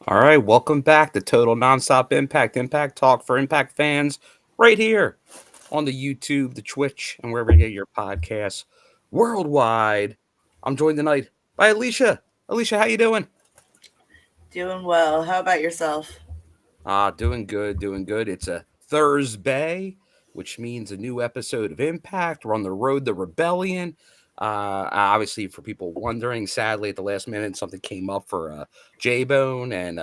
All right, welcome back to Total Nonstop Impact Talk for Impact fans, right here on the YouTube, the Twitch, and wherever you get your podcasts worldwide. I'm joined tonight by Alicia. Alicia, how you doing? Doing well. How about yourself? Doing good, doing good. It's a Thursday, which means a new episode of Impact. We're on the road to Rebellion. Obviously, for people wondering, sadly at the last minute, something came up for J Bone, and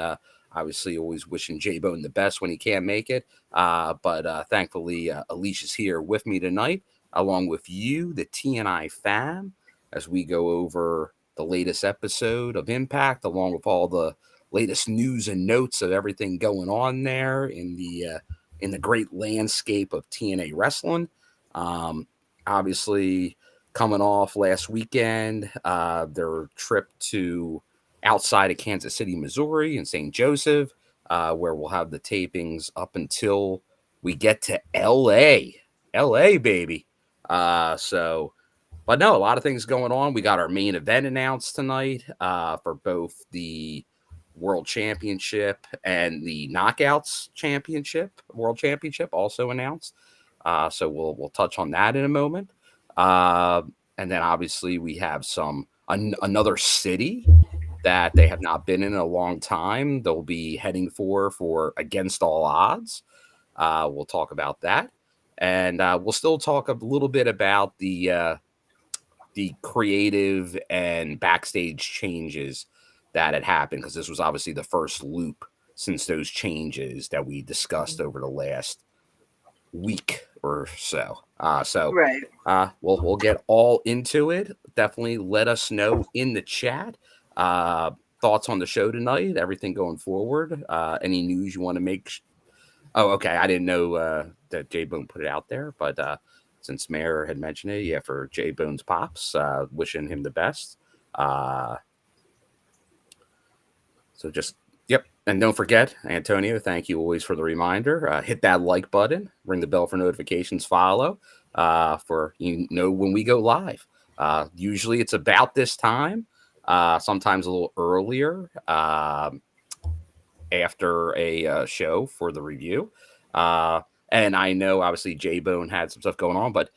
obviously, always wishing J Bone the best when he can't make it. But thankfully, Alicia's here with me tonight, along with you, the TNI fam, as we go over the latest episode of Impact, along with all the latest news and notes of everything going on there in the great landscape of TNA wrestling. Um, Obviously, coming off last weekend, their trip to outside of Kansas City, Missouri, in St. Joseph, where we'll have the tapings up until we get to LA. LA, baby. So but no, a lot of things going on. We got our main event announced tonight for both the World Championship and the Knockouts Championship, World Championship, also announced. So we'll touch on that in a moment. Uh, and then obviously we have another city that they have not been in a long time. They'll be heading for Against All Odds. We'll talk about that, and we'll still talk a little bit about the creative and backstage changes that had happened, because this was obviously the first loop since those changes that we discussed over the last week or so. Right. We'll get all into it. Definitely let us know in the chat thoughts on the show tonight, everything going forward. Any news you want to make. Oh, okay. I didn't know that J Bone put it out there, but since Mayor had mentioned it, yeah, for J Bone's pops, wishing him the best. Uh, so just, yep. And don't forget, Antonio, thank you always for the reminder. Hit that like button, ring the bell for notifications, follow for when we go live. Usually it's about this time, sometimes a little earlier. After a show for the review. And I know obviously J Bone had some stuff going on, but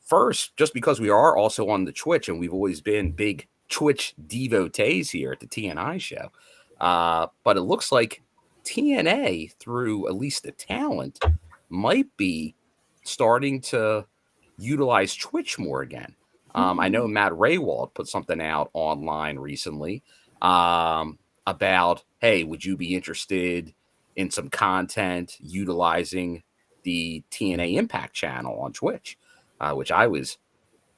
first, just because we are also on the Twitch and we've always been big Twitch devotees here at the TNI show, but it looks like TNA, through at least the talent, might be starting to utilize Twitch more again. I know Matt Raywald put something out online recently about, hey, would you be interested in some content utilizing the TNA Impact channel on Twitch? Which I was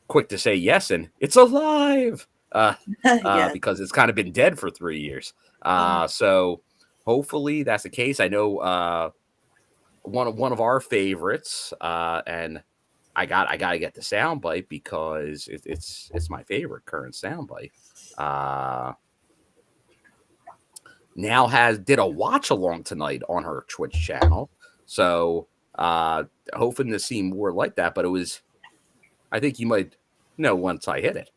quick to say yes, and it's alive Yes. because it's kind of been dead for 3 years. So hopefully that's the case. I know one of our favorites, and I gotta get the soundbite because it's my favorite current soundbite. Now did a watch along tonight on her Twitch channel, so hoping to see more like that. But I think you might know once I hit it.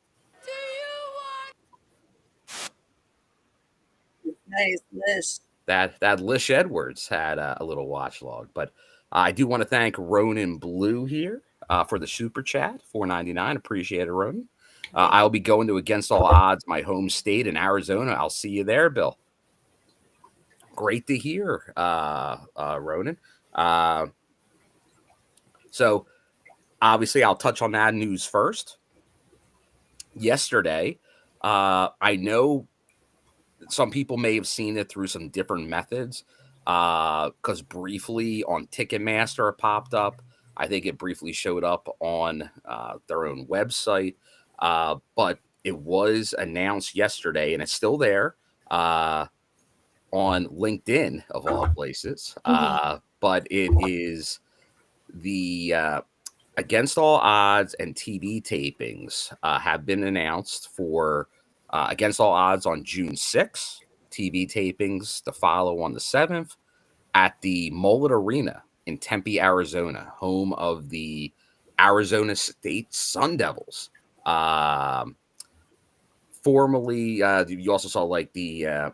Nice list. That Lish Edwards had a little watch log. But I do want to thank Ronan Blue here for the super chat, $4.99. Appreciate it, Ronan. I'll be going to Against All Odds, my home state in Arizona. I'll see you there, Bill. Great to hear, Ronan. So obviously, I'll touch on that news first. Yesterday, I know some people may have seen it through some different methods, because briefly on Ticketmaster it popped up. I think it briefly showed up on their own website, but it was announced yesterday, and it's still there on LinkedIn of all places. But it is the Against All Odds and TV tapings have been announced for Against All Odds on June 6th, TV tapings to follow on the 7th at the Mullet Arena in Tempe, Arizona, home of the Arizona State Sun Devils. Formerly, you also saw like the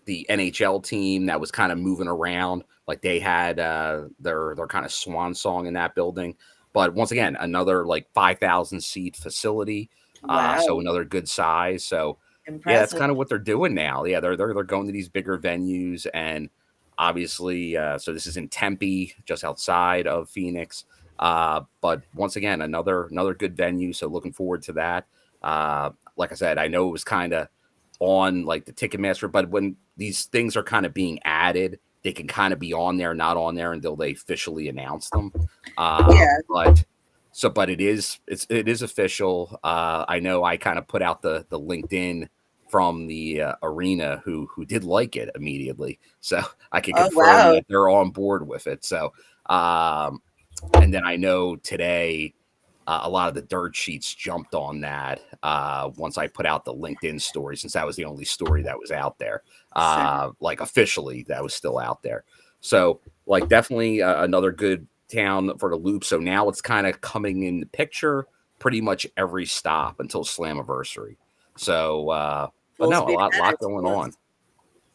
the NHL team that was kind of moving around. Like they had their kind of swan song in that building. But once again, another like 5,000 seat facility. So Wow. another good size. So yeah, that's Impressive. kind of what they're doing now. Yeah, they're going to these bigger venues, and obviously, so this is in Tempe, just outside of Phoenix. But once again, another good venue. So looking forward to that. Like I said, I know it was kind of on like the Ticketmaster, but when these things are kind of being added, they can kind of be on there, not on there until they officially announce them. Yeah. But it is official. I know I kind of put out the LinkedIn from the arena who did like it immediately, so I can Oh, confirm wow. that they're on board with it. So and then I know today a lot of the dirt sheets jumped on that once I put out the LinkedIn story, since that was the only story that was out there, Sure. like officially that was still out there. So, like, definitely another good town for the loop. So now it's kind of coming in the picture pretty much every stop until Slammiversary. So, but Full no, speed ahead, lot I going on. suppose.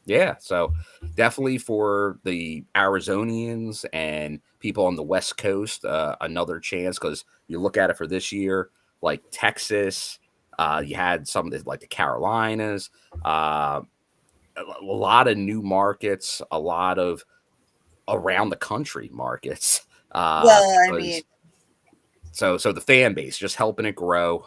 Yeah, so definitely for the Arizonians and people on the West Coast, another chance because you look at it for this year, like Texas, you had some of the, like the Carolinas, a lot of new markets, a lot of around the country markets, Well, I mean, because so the fan base just helping it grow,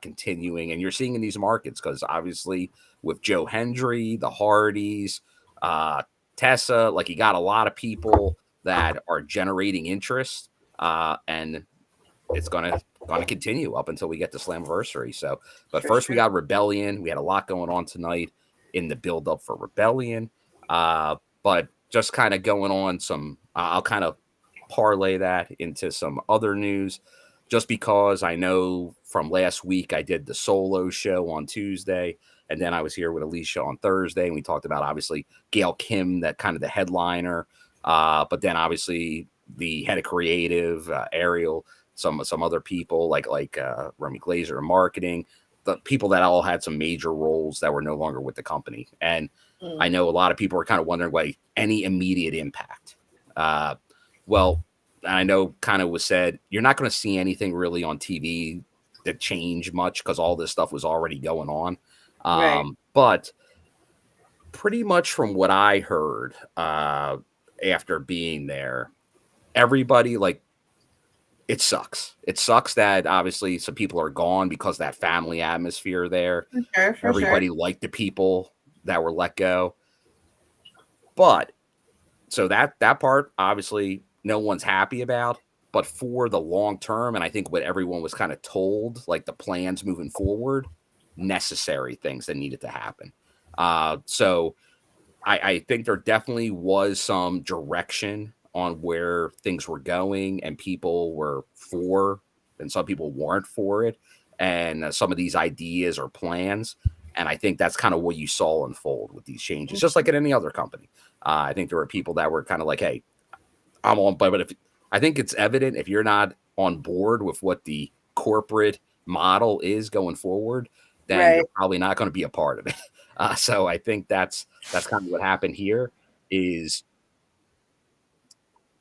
continuing, and you're seeing in these markets because obviously with Joe Hendry, the Hardys, uh, Tessa, like you got a lot of people that are generating interest, and it's gonna continue up until we get to Slammiversary. So, but for first we sure. got Rebellion. We had a lot going on tonight in the build up for Rebellion, but just kind of going on some. I'll kind of parlay that into some other news, just because I know from last week I did the solo show on Tuesday, and then I was here with Alicia on Thursday, and we talked about obviously Gail Kim, that kind of the headliner, but then obviously the head of creative, Ariel, some other people like Remy Glazer in marketing, the people that all had some major roles that were no longer with the company. And I Mm. know a lot of people are kind of wondering, like, any immediate impact. Well, I know kind of was said, you're not going to see anything really on TV that change much because all this stuff was already going on. Right. But pretty much from what I heard after being there, everybody like it sucks. It sucks that obviously some people are gone because that family atmosphere there. For sure. For sure. Everybody liked the people that were let go. But so that part obviously no one's happy about. But for the long term, and I think what everyone was kind of told, like the plans moving forward, necessary things that needed to happen. So I think there definitely was some direction on where things were going, and people were for, and some people weren't for it, and some of these ideas or plans. And I think that's kind of what you saw unfold with these changes, just like in any other company. I think there were people that were kind of like, "Hey, I'm on," but if I think it's evident if you're not on board with what the corporate model is going forward, then Right. you're probably not going to be a part of it. So I think that's kind of what happened here. Is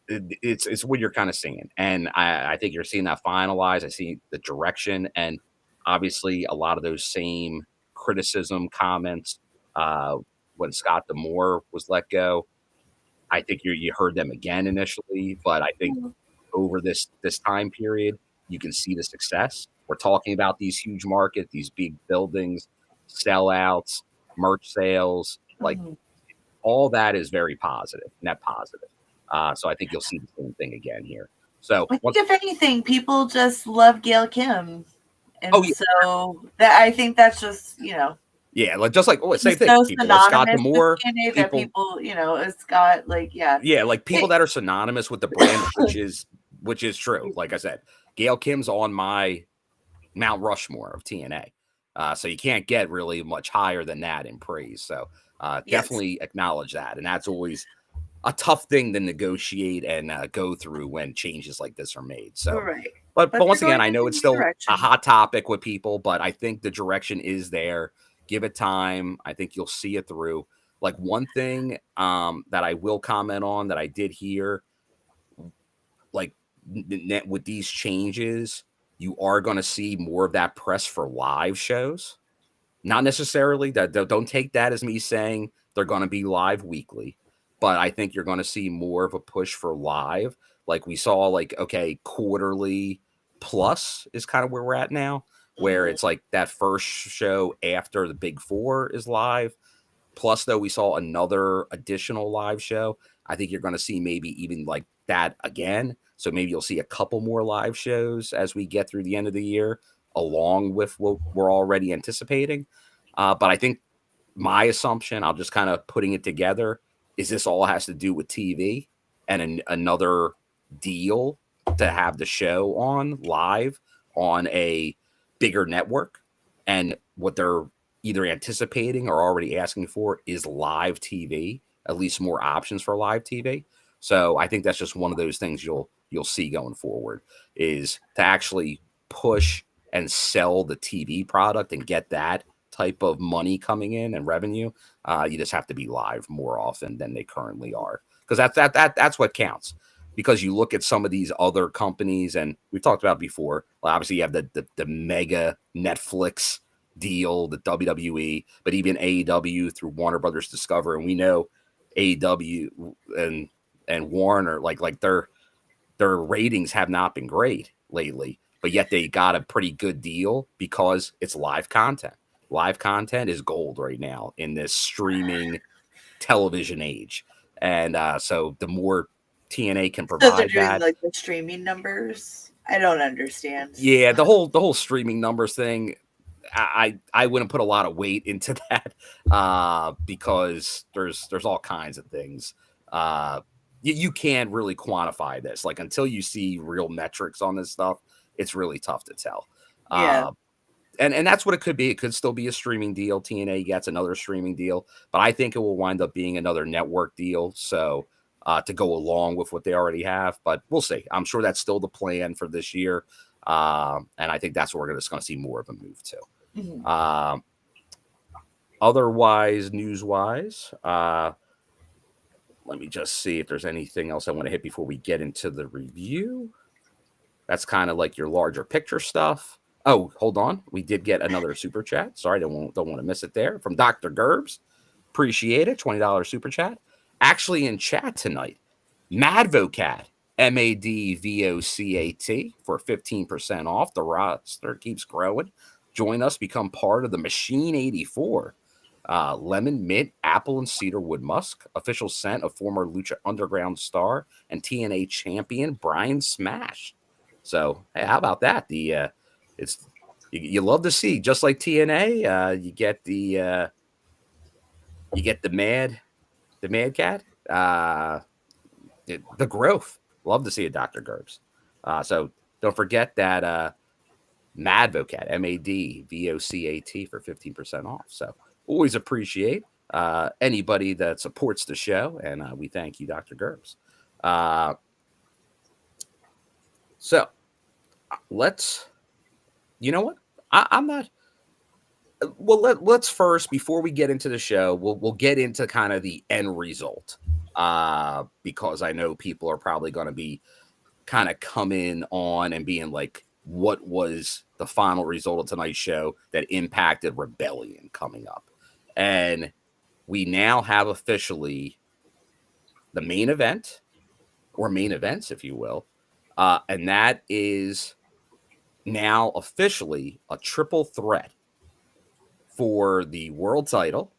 it's what you're kind of seeing, and I think you're seeing that finalized. I see the direction, and obviously a lot of those same criticism comments uh, when Scott Demore was let go. I think you heard them again initially, but I think over this time period, you can see the success. We're talking about these huge markets, these big buildings, sellouts, merch sales, like Mhm. all that is very positive, net positive. So I think you'll see the same thing again here. So I think once, if anything, people just love Gail Kim, oh and yeah, so that I think that's just yeah, like just like same she's thing. so People love Scott synonymous with Demore. TNA that People, people it's got like yeah, like people It, that are synonymous with the brand, which is true. Like I said, Gail Kim's on my Mount Rushmore of TNA. So you can't get really much higher than that in praise. So yes, definitely acknowledge that. And that's always a tough thing to negotiate and go through when changes like this are made. So, right. but But they're once again, going I in know the it's right still a direction. hot topic with people, but I think the direction is there. Give it time. I think you'll see it through. Like one thing that I will comment on that I did hear, like with these changes, you are going to see more of that press for live shows. Not necessarily that, don't take that as me saying they're going to be live weekly, but I think you're going to see more of a push for live. Like we saw, like, okay, quarterly plus is kind of where we're at now, where Mhm. it's like that first show after the big four is live. Plus, though, we saw another additional live show. I think you're going to see maybe even like that again. So maybe you'll see a couple more live shows as we get through the end of the year, along with what we're already anticipating. But I think my assumption, I'll just kind of putting it together, is this all has to do with TV and another deal to have the show on live on a bigger network. And what they're either anticipating or already asking for is live TV, at least more options for live TV. So I think that's just one of those things you'll see going forward, is to actually push and sell the TV product and get that type of money coming in and revenue. You just have to be live more often than they currently are, because that's what counts. Because you look at some of these other companies, and we've talked about before. Well, obviously, you have the mega Netflix deal, the WWE, but even AEW through Warner Brothers Discover, and we know AEW and Warner, like their ratings have not been great lately, but yet they got a pretty good deal because it's live content. Live content is gold right now in this streaming television age. And so the more TNA can So they're provide doing that, like the streaming numbers. I don't understand. yeah, the whole streaming numbers thing, I wouldn't put a lot of weight into that, because there's all kinds of things. You can't really quantify this. Like, until you see real metrics on this stuff, it's really tough to tell. Yeah. Uh, and that's what it could be. It could still be a streaming deal. TNA gets another streaming deal, but I think it will wind up being another network deal. So to go along with what they already have, but we'll see. I'm sure that's still the plan for this year, and I think that's what we're just going to see more of a move to. Mhm. Otherwise, news wise, let me just see if there's anything else I want to hit before we get into the review. That's kind of like your larger picture stuff. Oh, hold on. We did get another super chat. Sorry, don't want to miss it there, from Dr. Gerbs. Appreciate it. $20 super chat. Actually in chat tonight, Madvocat, MADVOCAT, for 15% off. The roster keeps growing. Join us, become part of the Machine 84. Lemon, mint, apple, and cedarwood musk. Official scent of former Lucha Underground star and TNA champion Brian Smash. So, hey, how about that? It's you love to see, just like TNA, you get the Mad Cat, the growth. Love to see it, Dr. Gerbs. So don't forget that Madvocat, MADVOCAT, for 15% off. So always appreciate anybody that supports the show, and we thank you, Dr. Gerbs. So let's, you know what? I'm not. Well, let's first, before we get into the show, we'll get into kind of the end result, because I know people are probably going to be kind of coming on and being like, what was the final result of tonight's show that impacted Rebellion coming up? And we now have officially the main event, or main events, if you will, and that is now officially a triple threat for the world title.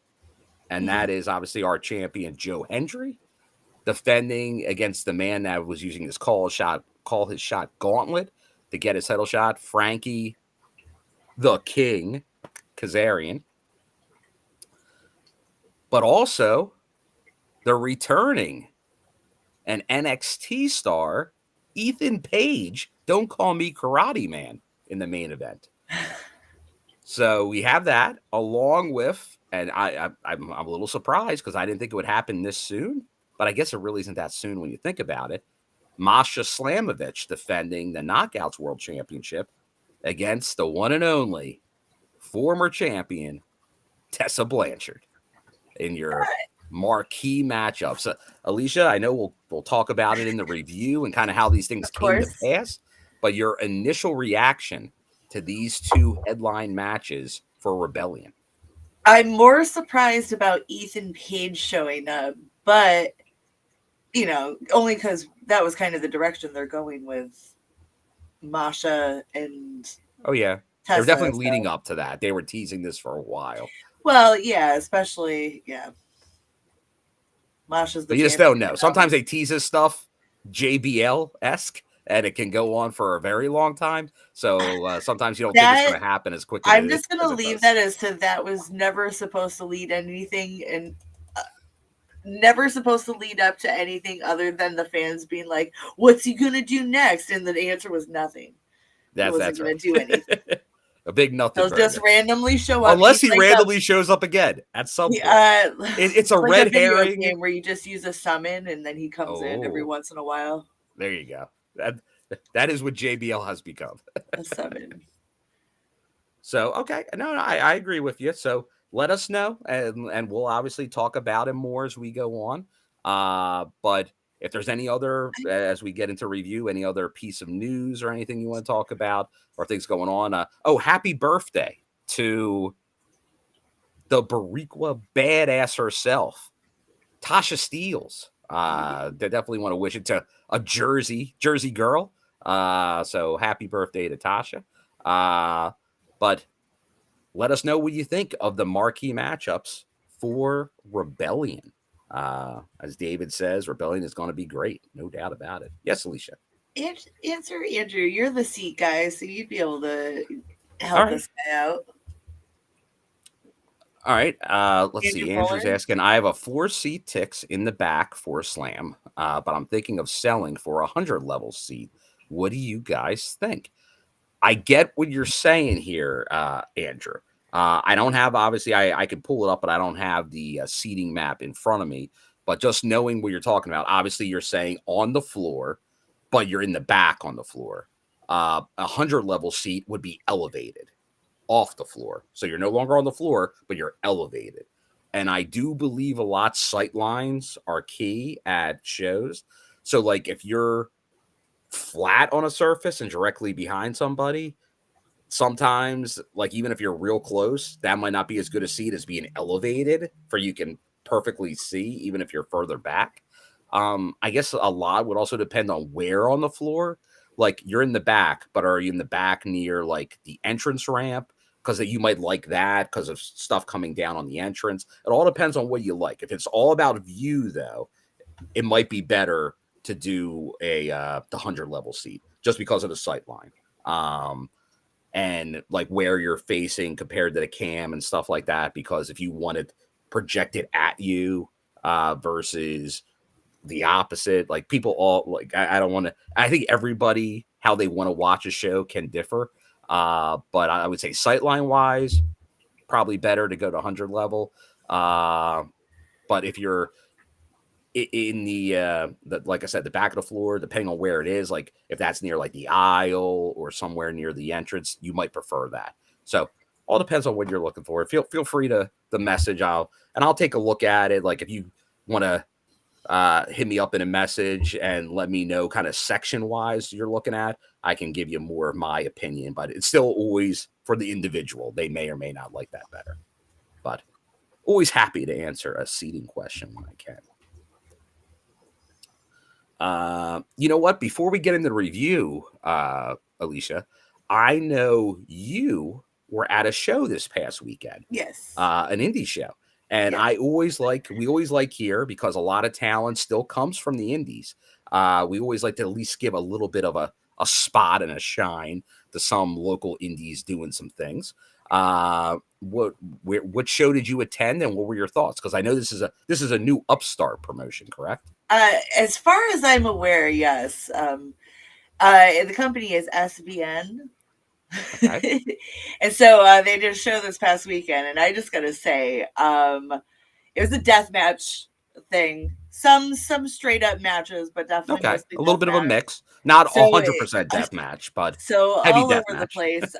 And Mhm. that is obviously our champion, Joe Hendry, defending against the man that was using his call his shot gauntlet to get his title shot, Frankie the King Kazarian. But also, they're returning an NXT star, Ethan Page. Don't call me Karate Man, in the main event. So we have that, along with, and I'm a little surprised because I didn't think it would happen this soon, but I guess it really isn't that soon when you think about it. Masha Slamovich defending the Knockouts World Championship against the one and only former champion, Tessa Blanchard, in your marquee matchups. Alicia, I know we'll talk about it in the review and kind of how these things Of came to course. pass, but your initial reaction to these two headline matches for Rebellion. I'm more surprised about Ethan Page showing up, but only because that was kind of the direction they're going with Masha and Oh yeah, they were Tessa. definitely leading So, up to that. They were teasing this for a while, well, yeah, especially Masha's the but you just champion don't know. now. Sometimes they tease this stuff JBL esque, and it can go on for a very long time. So sometimes you don't think it's That going to happen as quick I'm just as gonna it leave does. that as to that was never supposed to lead anything, and never supposed to lead up to anything other than the fans being like, "What's he gonna do next?" And the answer was nothing. He wasn't That's gonna right. do anything. A big nothing He'll just burger. randomly show up. Unless He's he like the randomly shows up again at some he, point. It's a like a red video herring. game where you just use a summon and then he comes in every Oh, once in a while. there you go. That is what JBL has become. A summon. So okay, no, I agree with you. So let us know, and we'll obviously talk about him more as we go on. But if there's any other, as we get into review, any other piece of news or anything you want to talk about or things going on, happy birthday to the Bariqua badass herself, Tasha Steeles. They definitely want to wish it to a Jersey girl. So happy birthday to Tasha. But let us know what you think of the marquee matchups for Rebellion. As David says, Rebellion is going to be great, no doubt about it. Yes, Alicia. Answer, Andrew. You're the seat guy, so you'd be able to All help right. this guy out. All right. Let's Andrew see. Andrew's Fuller. asking, I have a 4-seat Tix in the back for a slam, but I'm thinking of selling for a 100 level seat. What do you guys think? I get what you're saying here, Andrew. I don't have, obviously, I could pull it up, but I don't have the seating map in front of me. But just knowing what you're talking about, obviously, you're saying on the floor, but you're in the back on the floor. A 100 level seat would be elevated off the floor. So you're no longer on the floor, but you're elevated. And I do believe a lot sight lines are key at shows. So, like, if you're flat on a surface and directly behind somebody, sometimes, like, even if you're real close, that might not be as good a seat as being elevated for you can perfectly see, even if you're further back. I guess a lot would also depend on where on the floor. Like, you're in the back, but are you in the back near like the entrance ramp? Because you might like that because of stuff coming down on the entrance. It all depends on what you like. If it's all about view, though, it might be better to do the 100 level seat just because of the sight line. And like where you're facing compared to the cam and stuff like that. Because if you want it projected at you versus the opposite, like people all like, I don't want to, I think everybody, how they want to watch a show can differ. But I would say sightline wise, probably better to go to 100 level. But if you're in the like I said, the back of the floor, depending on where it is, like if that's near like the aisle or somewhere near the entrance, you might prefer that. So all depends on what you're looking for. Feel free to the message. I'll take a look at it. Like if you want to hit me up in a message and let me know kind of section wise you're looking at, I can give you more of my opinion. But it's still always for the individual. They may or may not like that better. But always happy to answer a seating question when I can. You know what? Before we get into the review, Alicia, I know you were at a show this past weekend, Yes. an indie show. And Yes. we always like here because a lot of talent still comes from the indies. We always like to at least give a little bit of a spot and a shine to some local indies doing some things. What show did you attend and what were your thoughts? Because I know this is a new upstart promotion, correct? As far as I'm aware, yes. The company is SVN. Okay. And so they did a show this past weekend, and I just gotta say, it was a death match thing. Some straight up matches, but definitely Okay, mostly a little death bit of a match. mix. Not So 100% death match, but so heavy all death over the match. place.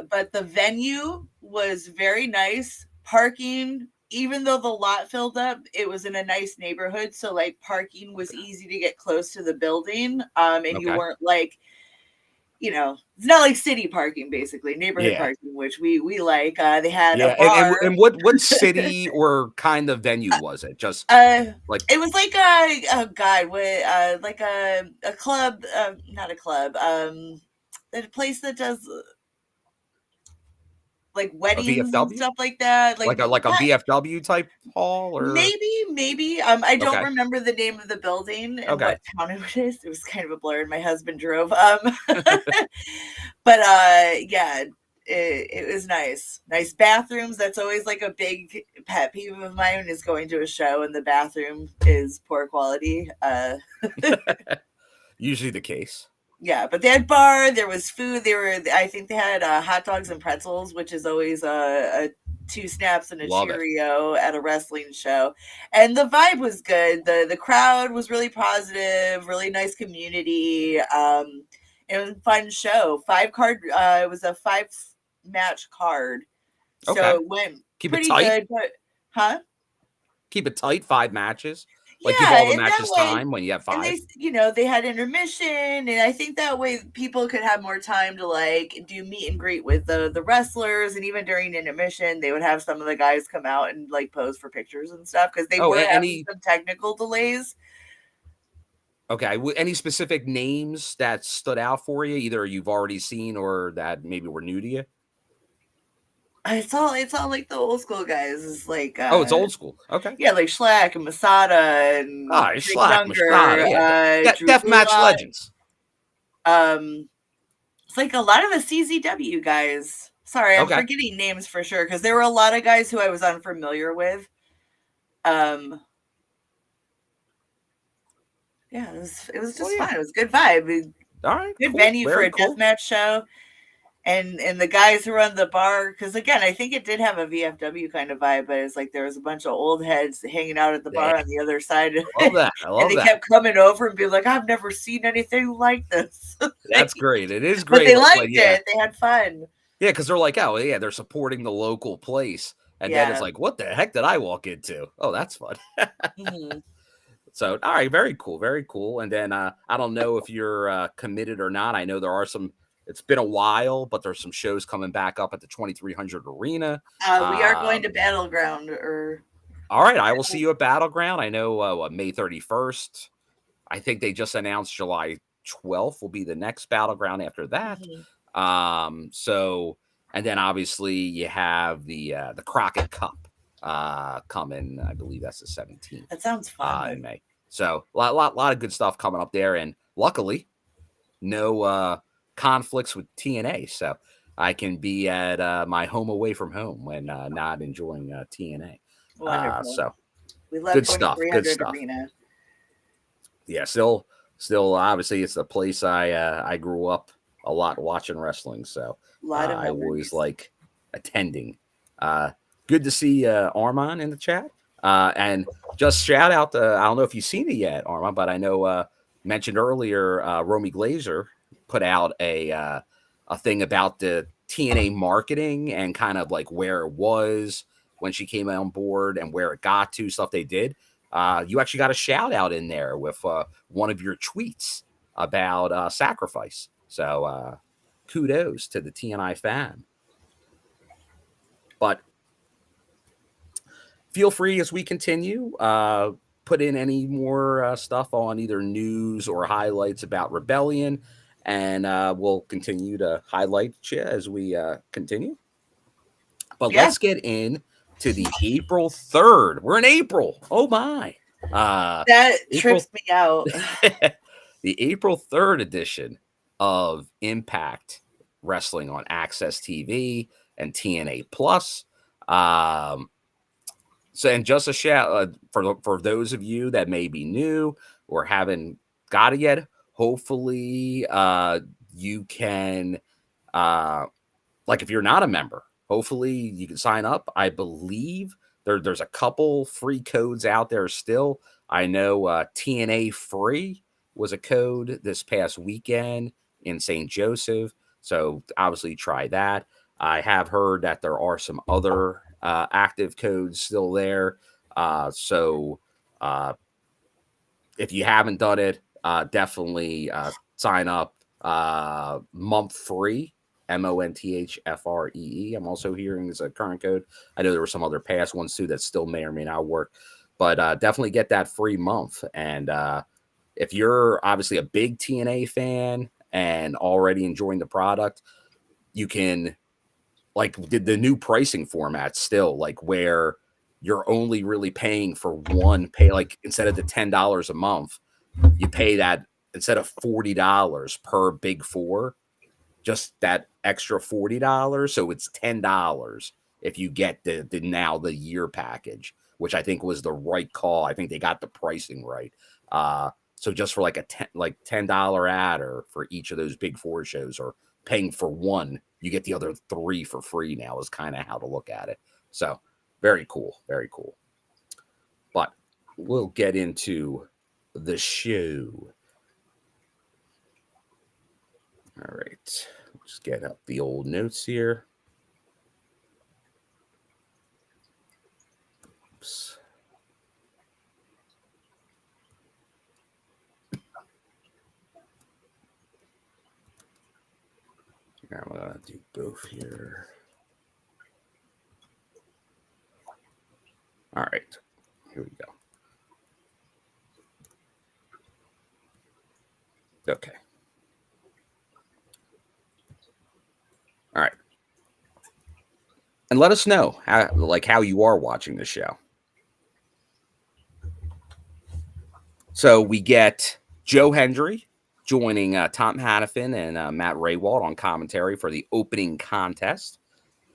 But the venue was very nice. Parking even though the lot filled up, it was in a nice neighborhood, so like parking was easy to get close to the building. And you Okay. weren't like, it's not like city parking, basically neighborhood Yeah. parking, which we like. They had a Yeah. bar. And what city or kind of venue was it? Just uh, like it was like a guy with like a club, not a club, a place that does like a weddings and VFW? stuff like that. Like Like a VFW type hall or maybe. I don't okay. remember the name of the building and Okay. what town it is. It was kind of a blur. My husband drove. But yeah, it was nice. Nice bathrooms. That's always like a big pet peeve of mine is going to a show and the bathroom is poor quality. Usually the case. Yeah, but they had bar. There was food. I think they had hot dogs and pretzels, which is always a two snaps and a Love it. Cheerio at a wrestling show. And the vibe was good. The crowd was really positive, really nice community. It was a fun show. It was a 5 match card, so Okay. it went Keep it pretty tight. good. But huh? Keep it tight. 5 matches. Like give all Yeah, the and that matches way, time when you have and five. they had intermission, and I think that way people could have more time to like do meet and greet with the wrestlers, and even during intermission, they would have some of the guys come out and like pose for pictures and stuff because they Oh, were having any some technical delays. okay. Any specific names that stood out for you? Either you've already seen or that maybe were new to you. It's all like the old school guys. It's like Oh, it's old school. Okay. yeah, like Schlack and Masada and Ah, Jake Schlack, Younger, Machada. Yeah. Drew Death match Gulak. legends. Um, it's like a lot of the CZW guys. Sorry, I'm Okay. forgetting names for sure because there were a lot of guys who I was unfamiliar with. Um, yeah, it was Well, just yeah. fun. It was a good vibe, All right. good Cool. venue for Very a cool. deathmatch show. And the guys who run the bar, because again, I think it did have a VFW kind of vibe, but it's like there was a bunch of old heads hanging out at the Yeah. bar on the other side, I love that. I and love they that. kept coming over and being like, "I've never seen anything like this." That's great. It is But great. they Like liked yeah. it. They had fun. Yeah, because they're like, oh yeah, they're supporting the local place. And then it's Yeah. like, what the heck did I walk into? Oh, that's fun. Hmm. So, all right, very cool, very cool. And then I don't know if you're committed or not. I know there are some. It's been a while, but there's some shows coming back up at the 2300 Arena. We are going Um, to Battleground, or all right, I will see you at Battleground. I know May 31st. I think they just announced July 12th will be the next Battleground after that. Mhm. So, and then obviously you have the Crockett Cup coming. I believe that's the 17th. That sounds In fun. May. So lot of good stuff coming up there, and luckily, no conflicts with TNA, so I can be at my home away from home when not enjoying TNA. Wonderful. So We love good stuff. Good 2300 stuff. Arena. Yeah, still, obviously, it's the place I grew up a lot watching wrestling, so A lot of I always memories. like attending. Uh, Good to see Armand in the chat. And just shout out to, I don't know if you've seen it yet, Armand, but I know mentioned earlier, Romy Glazer put out a thing about the TNA marketing and kind of like where it was when she came on board and where it got to, stuff they did. You actually got a shout out in there with one of your tweets about sacrifice. So kudos to the TNI fan. But feel free as we continue, put in any more stuff on either news or highlights about Rebellion, and we'll continue to highlight you as we continue. But Yeah, let's get in to the April 3rd. We're in April. Oh my. that trips April me out. the April 3rd edition of Impact Wrestling on Access TV and TNA Plus. So, and just a shout for those of you that may be new or haven't got it yet. Hopefully, you can, like, if you're not a member, hopefully you can sign up. I believe there's a couple free codes out there still. I know TNA free was a code this past weekend in St. Joseph, so obviously try that. I have heard that there are some other active codes still there. So if you haven't done it, definitely sign up. Month free, MONTHFREE. I'm also hearing is a current code. I know there were some other past ones too that still may or may not work, but definitely get that free month. And if you're obviously a big TNA fan and already enjoying the product, you can like the new pricing format still, like where you're only really paying for one pay, like instead of the $10 a month, you pay that instead of $40 per big four, just that extra $40. So it's $10 if you get the now the year package, which I think was the right call. I think they got the pricing right. So just for like a $10 adder for each of those big four shows, or paying for one, you get the other three for free now, is kind of how to look at it. So very cool, very cool. But we'll get into the show. All right, just get up the old notes here. Oops. I'm gonna do both here. All right, here we go. Okay. All right. And let us know how you are watching the show. So we get Joe Hendry joining Tom Hannafin and Matt Raywald on commentary for the opening contest.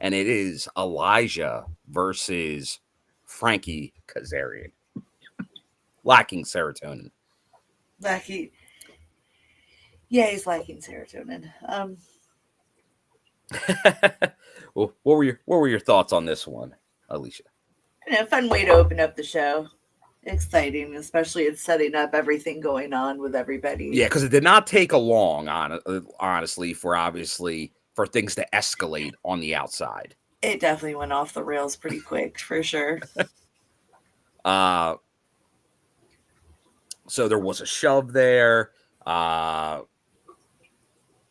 And it is Elijah versus Frankie Kazarian. Lacking serotonin. Yeah, he's lacking serotonin. Well, what were your thoughts on this one, Alicia? A fun way to open up the show. Exciting, especially it's setting up everything going on with everybody. Yeah, because it did not take a long, honestly, for things to escalate on the outside. It definitely went off the rails pretty quick, for sure. So there was a shove there.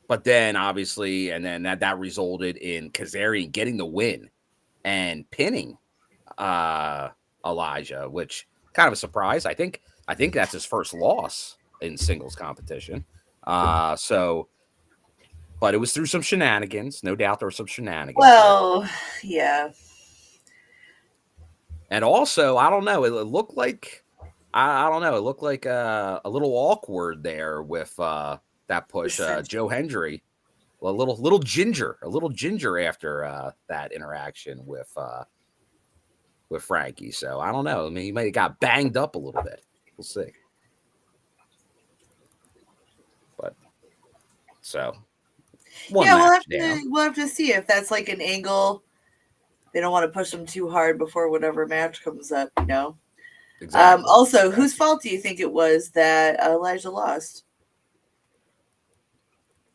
But then obviously, and then that resulted in Kazarian getting the win and pinning Elijah, which kind of a surprise. I think that's his first loss in singles competition. So, but it was through some shenanigans. No doubt there were some shenanigans. Well, yeah. And also, I don't know. It looked like I don't know. It looked like a little awkward there with that push. Joe Hendry, a little ginger after that interaction with Frankie. So I don't know. I mean, he might have got banged up a little bit. We'll see. But so yeah, we'll have to see if that's like an angle. They don't want to push them too hard before whatever match comes up, you know. Exactly. Also, whose fault do you think it was that Elijah lost?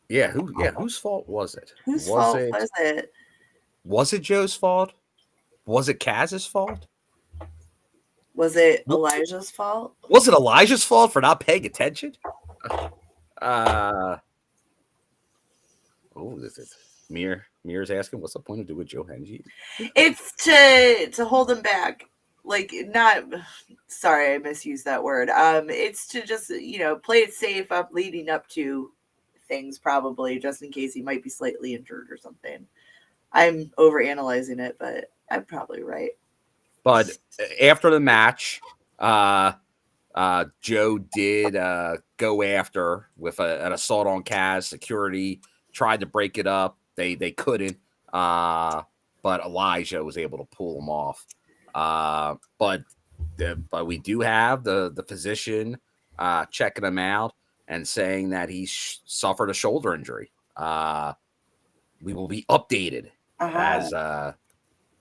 Yeah, whose fault was it? Whose fault was it? Was it Joe's fault? Was it Kaz's fault? Was it Elijah's fault? Was it Elijah's fault for not paying attention? This is Mir's asking, what's the point of doing Joe Hendry? It's to hold him back. Like, not, sorry, I misused that word. It's to just, play it safe up leading up to things, probably, just in case he might be slightly injured or something. I'm overanalyzing it, but I'm probably right. But after the match, Joe did go after with an assault on Kaz. Security tried to break it up. They couldn't. But Elijah was able to pull him off. But we do have the physician checking him out and saying that he suffered a shoulder injury. We will be updated as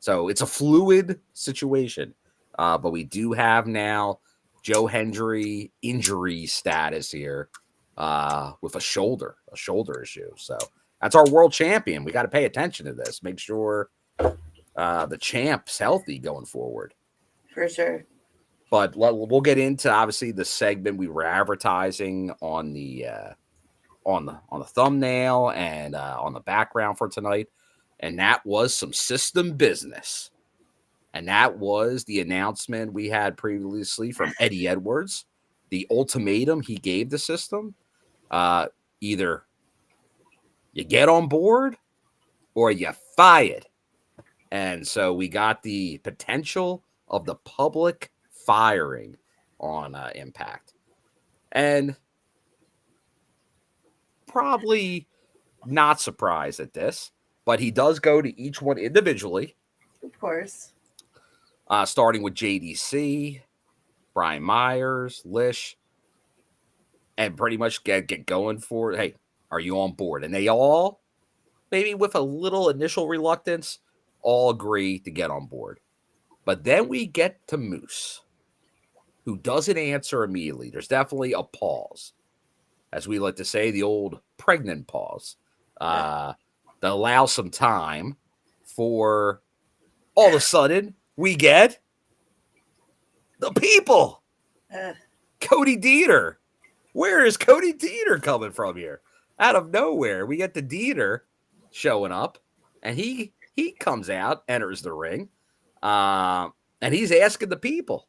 so it's a fluid situation. But we do have now Joe Hendry injury status here with a shoulder issue. So that's our world champion. We got to pay attention to this. Make sure the champs healthy going forward. For sure. But we'll get into obviously the segment we were advertising on the thumbnail and on the background for tonight, and that was some system business. And that was the announcement we had previously from Eddie Edwards, the ultimatum he gave the system. Either you get on board or you fired. And so we got the potential of the public firing on Impact. And probably not surprised at this, but he does go to each one individually. Of course. Starting with JDC, Brian Myers, Lish, and pretty much get going for, hey, are you on board? And they all, maybe with a little initial reluctance, all agree to get on board. But then we get to Moose, who doesn't answer immediately. There's definitely a pause, as we like to say, the old pregnant pause, that allows some time for all of a sudden we get the people. Cody Deater. Where is Cody Deater coming from here? Out of nowhere, we get the Deater showing up, and he comes out, enters the ring, and he's asking the people,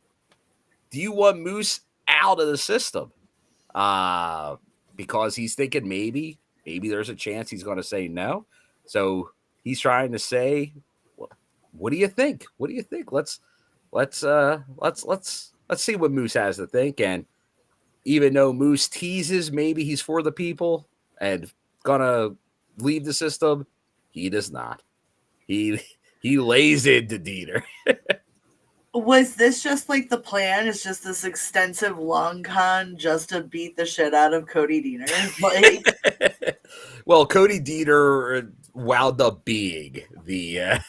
do you want Moose out of the system? Because he's thinking maybe there's a chance he's going to say no. So he's trying to say, what do you think? What do you think? Let's see what Moose has to think. And even though Moose teases maybe he's for the people and gonna leave the system, he does not. He lays into Dieter. Was this just like the plan? Is just this extensive long con just to beat the shit out of Cody Deater? Like, well, Cody Deater wound up being the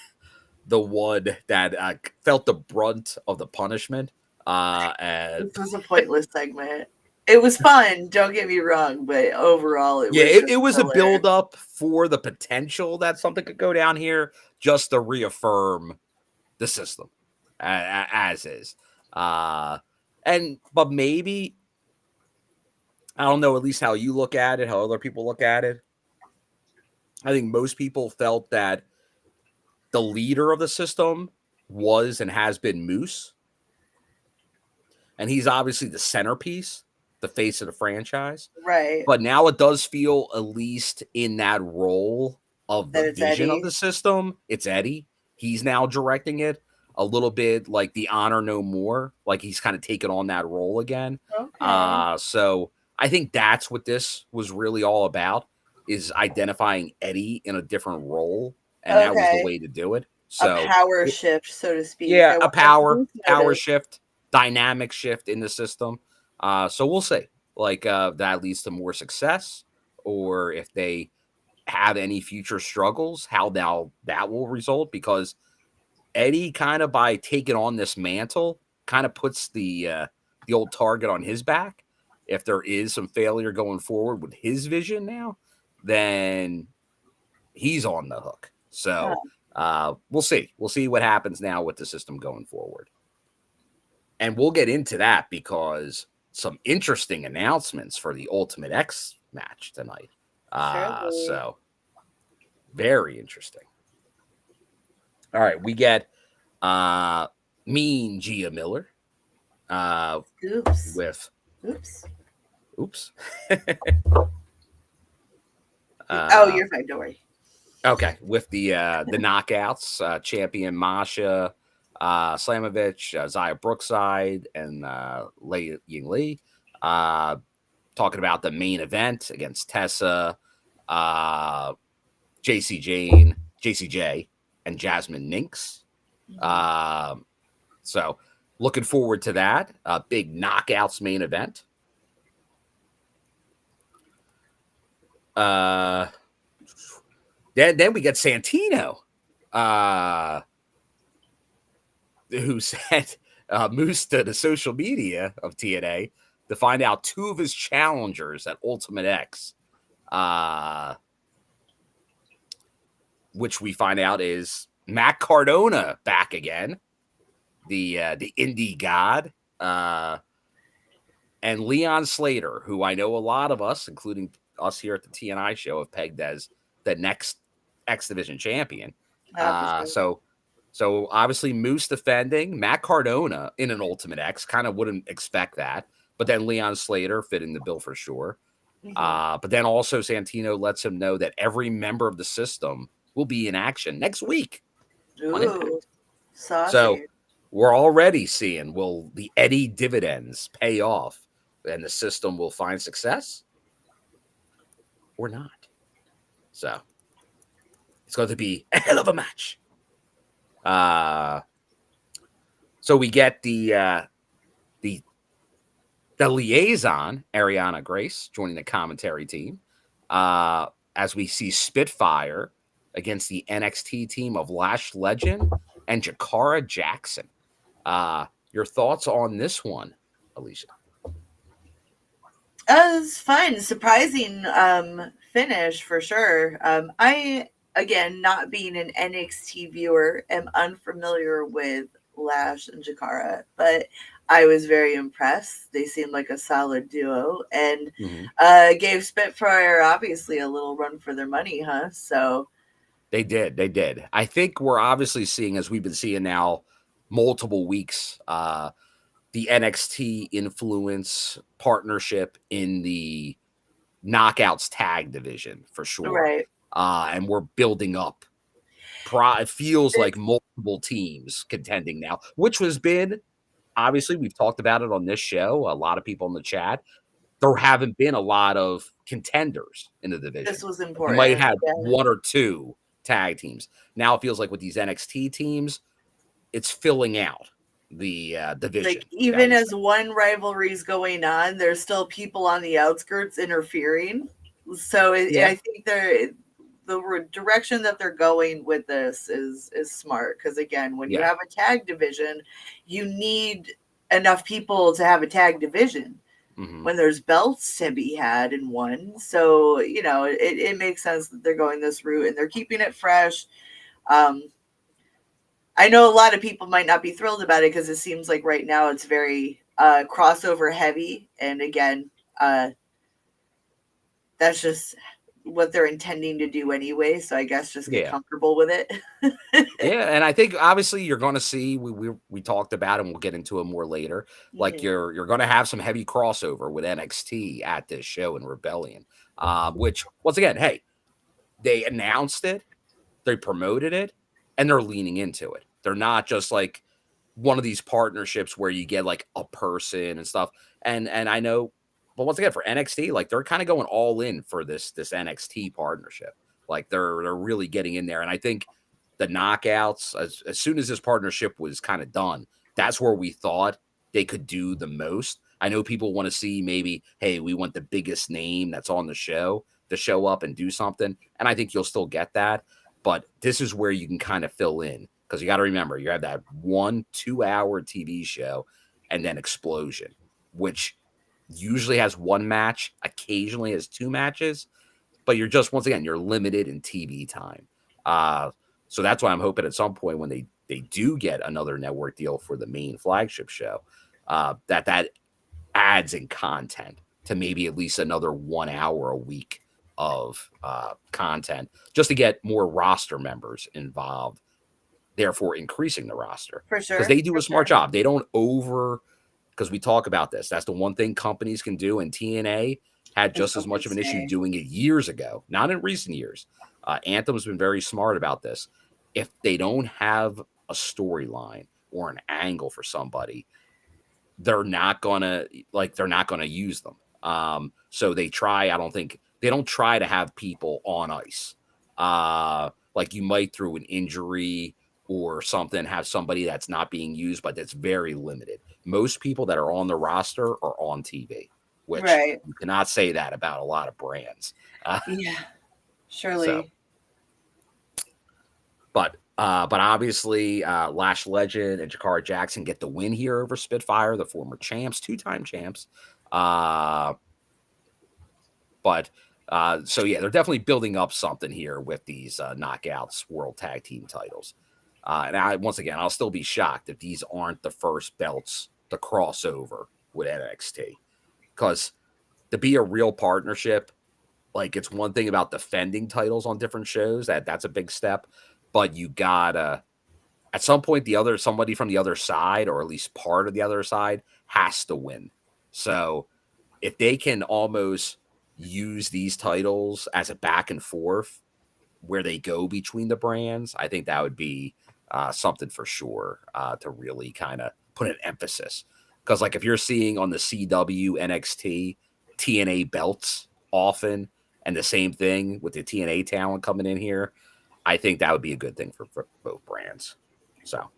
one that felt the brunt of the punishment. And this was a pointless segment. It was fun, don't get me wrong, but overall it was a build up for the potential that something could go down here, just to reaffirm the system as is. But maybe, I don't know, at least how you look at it, how other people look at it. I think most people felt that the leader of the system was and has been Moose. And he's obviously the centerpiece, the face of the franchise. Right. But now it does feel, at least in that role of the vision Eddie. of the system, it's Eddie. He's now directing it a little bit like the Honor No More. Like he's kind of taken on that role again. Okay. So I think that's what this was really all about, is identifying Eddie in a different role. And that was the way to do it. So a power shift, so to speak. Yeah, a power shift, dynamic shift in the system. So we'll see. Like that leads to more success, or if they have any future struggles, how that will result. Because Eddie, kind of by taking on this mantle, kind of puts the old target on his back. If there is some failure going forward with his vision now, then he's on the hook. So we'll see. We'll see what happens now with the system going forward. And we'll get into that because some interesting announcements for the Ultimate X match tonight. So very interesting. All right, we get Mean Gia Miller. Oops. With Oops. You're fine. Don't worry. Okay, with the knockouts, champion Masha Slamovich, Zaya Brookside, and Lei Ying Lee, talking about the main event against Tessa, JCJ, and Jasmine Ninks. So looking forward to that. Big knockouts main event. Then we get Santino, who sent Moose to the social media of TNA to find out two of his challengers at Ultimate X, which we find out is Matt Cardona back again, the indie god, uh, and Leon Slater, who I know a lot of us, including us here at the TNI show, have pegged as the next X Division champion. For Uh, sure. so, so obviously Moose defending, Matt Cardona in an Ultimate X, kind of wouldn't expect that, but then Leon Slater fitting the bill for sure. Hmm. But then also Santino lets him know that every member of the system will be in action next week on Ooh, Impact. So saucy. we're already seeing, will the Eddie dividends pay off and the system will find success or not? So it's going to be a hell of a match. Uh, so we get the the liaison, Ariana Grace, joining the commentary team. Uh, as we see Spitfire against the NXT team of Lash Legend and Jakara Jackson. Your thoughts on this one, Alicia? It's fun, surprising finish for sure. I again, not being an NXT viewer, am unfamiliar with Lash and Jakara, but I was very impressed. They seemed like a solid duo, and Mm-hmm. gave Spitfire obviously a little run for their money, huh? So They did. They did. I think we're obviously seeing, as we've been seeing now multiple weeks, the NXT influence partnership in the Knockouts tag division for sure. right, And we're building up. It feels like it's multiple teams contending now, which has been, obviously, we've talked about it on this show. A lot of people in the chat, there haven't been a lot of contenders in the this division. was You might important. have Yeah. one or two tag teams. Now it feels like with these NXT teams, it's filling out the division, Like shall even we say. as one rivalry's going on, there's still people on the outskirts interfering. So Yeah. I think the direction that they're going with this is smart because again, when you Yeah. have a tag division, you need enough people to have a tag division Hmm. when there's belts to be had and won. So it makes sense that they're going this route and they're keeping it fresh. Um, I know a lot of people might not be thrilled about it because it seems like right now it's very crossover heavy, and again, uh, that's just what they're intending to do anyway. So I guess just get Yeah. comfortable with it. Yeah, and I think obviously you're going to see we talked about it and we'll get into it more later. Like Mhm. you're going to have some heavy crossover with NXT at this show in Rebellion, which once again, hey, they announced it, they promoted it, and they're leaning into it. They're not just like one of these partnerships where you get like a person and stuff. And I know, but once again for NXT, like they're kind of going all in for this NXT partnership. Like they're really getting in there, and I think the knockouts as soon as this partnership was kind of done, that's where we thought they could do the most. I know people want to see maybe, hey, we want the biggest name that's on the show to show up and do something, and I think you'll still get that. But this is where you can kind of fill in because you got to remember you have that 1-2 hour TV show and then Explosion, which usually has one match, occasionally has two matches, but you're just once again you're limited in TV time. Uh, so that's why I'm hoping at some point when they do get another network deal for the main flagship show, that adds in content to maybe at least another 1 hour a week of content just to get more roster members involved, therefore increasing the roster For because sure, they do for a smart sure. job. They don't over because we talk about this. That's the one thing companies can do, and TNA had It's just as much open of an issue stay. doing it years ago, not in recent years. Anthem's been very smart about this. If they don't have a storyline or an angle for somebody, they're not gonna use them. So they try. I don't think they don't try to have people on ice. Like you might through an injury or something have somebody that's not being used, but that's very limited. Most people that are on the roster are on TV, which Right. you cannot say that about a lot of brands. Uh, Yeah. so, Surely. but obviously, Lash Legend and Jakara Jackson get the win here over Spitfire, the former champs, two-time champs. Uh, but so yeah, they're definitely building up something here with these knockouts world tag team titles. And once again, I'll still be shocked if these aren't the first belts to cross over with NXT. Because to be a real partnership, like, it's one thing about defending titles on different shows, that's a big step, but you gotta, at some point, somebody from the other side, or at least part of the other side, has to win. So if they can almost use these titles as a back and forth where they go between the brands, I think that would be something for sure to really kind of put an emphasis. Because, like, if you're seeing on the CW, NXT, TNA belts often, and the same thing with the TNA talent coming in here, I think that would be a good thing for both brands. So,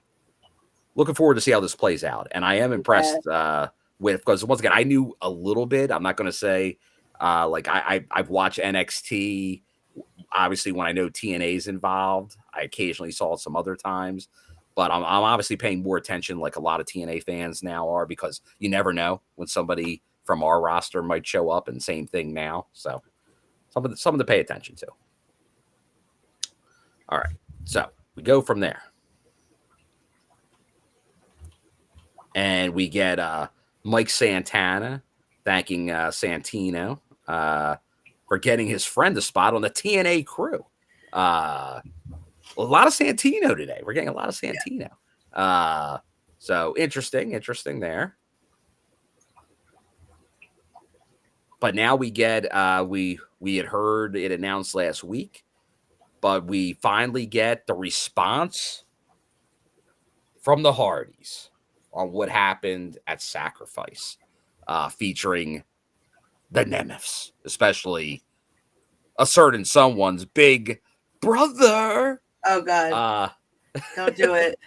looking forward to see how this plays out. And I am impressed because, once again, I knew a little bit. I'm not going to say, I've watched NXT. Obviously, when I know TNA's involved, I occasionally saw it some other times. But I'm obviously paying more attention, like a lot of TNA fans now are, because you never know when somebody from our roster might show up, and same thing now. So something to pay attention to. All right. So we go from there. And we get Mike Santana thanking Santino for getting his friend a spot on the TNA crew. A lot of Santino today. We're getting a lot of Santino. So interesting there. But now we get we had heard it announced last week, but we finally get the response from the Hardys on what happened at Sacrifice, featuring the Nemeths, especially a certain someone's big brother. Oh God! Don't do it.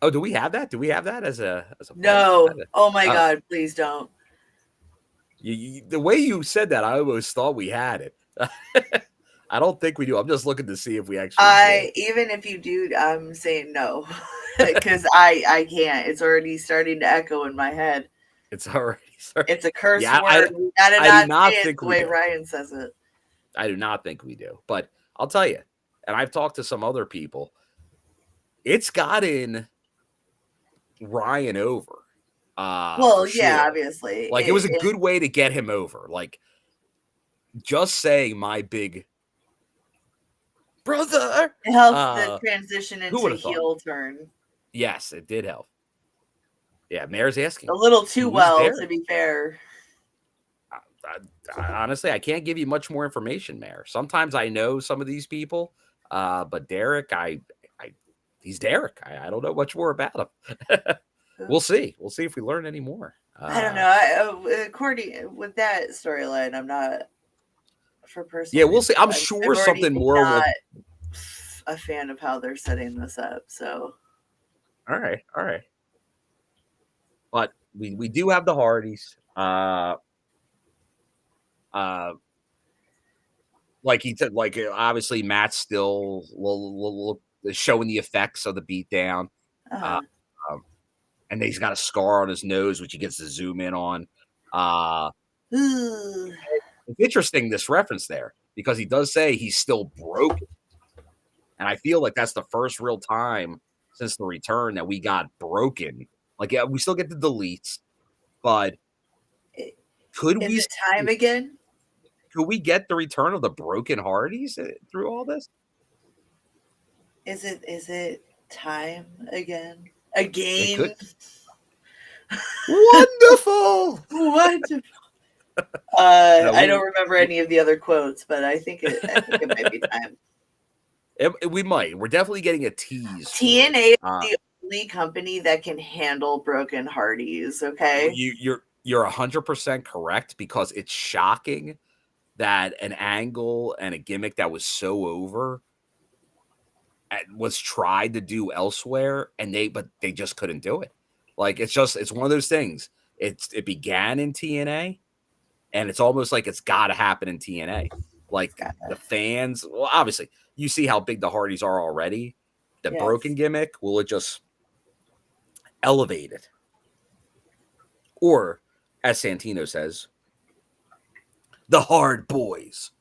Oh, do we have that? Do we have that as a no? Oh my God! Please don't. The way you said that, I almost thought we had it. I don't think we do. I'm just looking to see if we actually do. Even if you do, I'm saying no, because I can't. It's already starting to echo in my head. It's already. It's a curse word. I do not think the way Ryan says it. I do not think we do. But I'll tell you, and I've talked to some other people, it's gotten Ryan over. Well, yeah, sure. Obviously. Like, it was a good way to get him over. Like, just saying my big brother. It helps the transition into heel turn. Yes, it did help. Yeah, Mayor's asking. A little too well, Derek? To be fair. Honestly, I can't give you much more information, Mayor. Sometimes I know some of these people, but Derek, he's Derek. I don't know much more about him. We'll see. We'll see if we learn any more. I don't know. According with that storyline, I'm not for personal. Yeah, we'll see. I'm sure something more. Not a fan of how they're setting this up. So, all right. But we do have the Hardys. Like he said, like, obviously Matt's still showing the effects of the beatdown. And he's got a scar on his nose, which he gets to zoom in on. It's interesting, this reference there, because he does say he's still broken. And I feel like that's the first real time since the return that we got broken. Like, yeah, we still get the deletes, but could we time again? Could we get the return of the broken Hardys through all this? Is it time again? Again? Wonderful. I don't remember any of the other quotes, but I think it might be time. We might. We're definitely getting a tease. TNA is the only company that can handle broken Hardys. Okay, you're 100% correct, because it's shocking that an angle and a gimmick that was so over was tried to do elsewhere, and they just couldn't do it. Like, it's one of those things. It began in TNA, and it's almost like it's got to happen in TNA. Like, the fans, well, obviously, you see how big the Hardys are already. The broken gimmick, will it just elevate it? Or, as Santino says, the Hard Boys.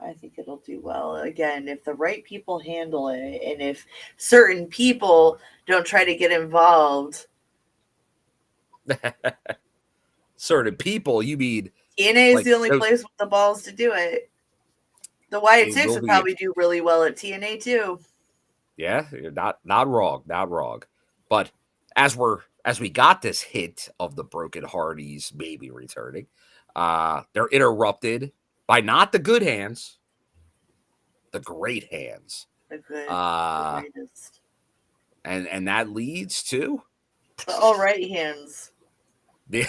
I think it'll do well. Again, if the right people handle it, and if certain people don't try to get involved, Certain people, you mean TNA is like the only those? place with the balls to do it. The Wyatt It Six will would be. probably do really well at TNA too. Yeah, you're not wrong, not wrong. But as we got this hint of the Broken Hardys maybe returning, they're interrupted by not the good hands, the great hands. The Uh greatest. and that leads to The all right hands. the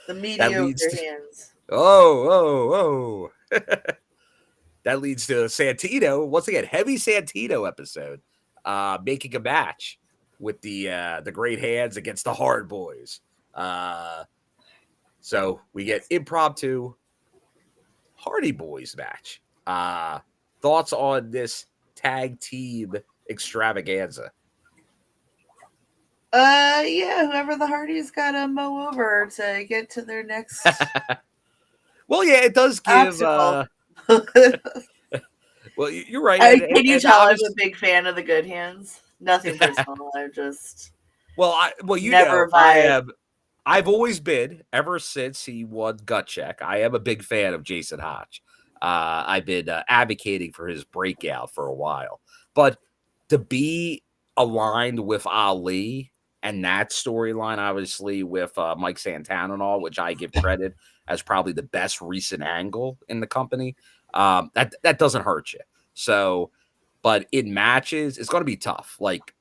The that leads mediocre to hands. oh. That leads to Santino, once again, heavy Santino episode, making a match with the great hands against the hard boys. Uh so we get impromptu Hardy Boys match. Thoughts on this tag team extravaganza? Yeah, whoever the Hardys gotta mow over to get to their next Well, yeah, it does give obstacle. well, you're right. Can you And tell I'm a obviously, big fan of the good hands? Nothing personal. I just well, never I vibe. am. I've always been, ever since he won Gut Check, I am a big fan of Jason Hodge. I've been advocating for his breakout for a while. But to be aligned with Ali and that storyline, obviously, with Mike Santana and all, which I give credit as probably the best recent angle in the company, that doesn't hurt you. So, but in matches, it's going to be tough. Like,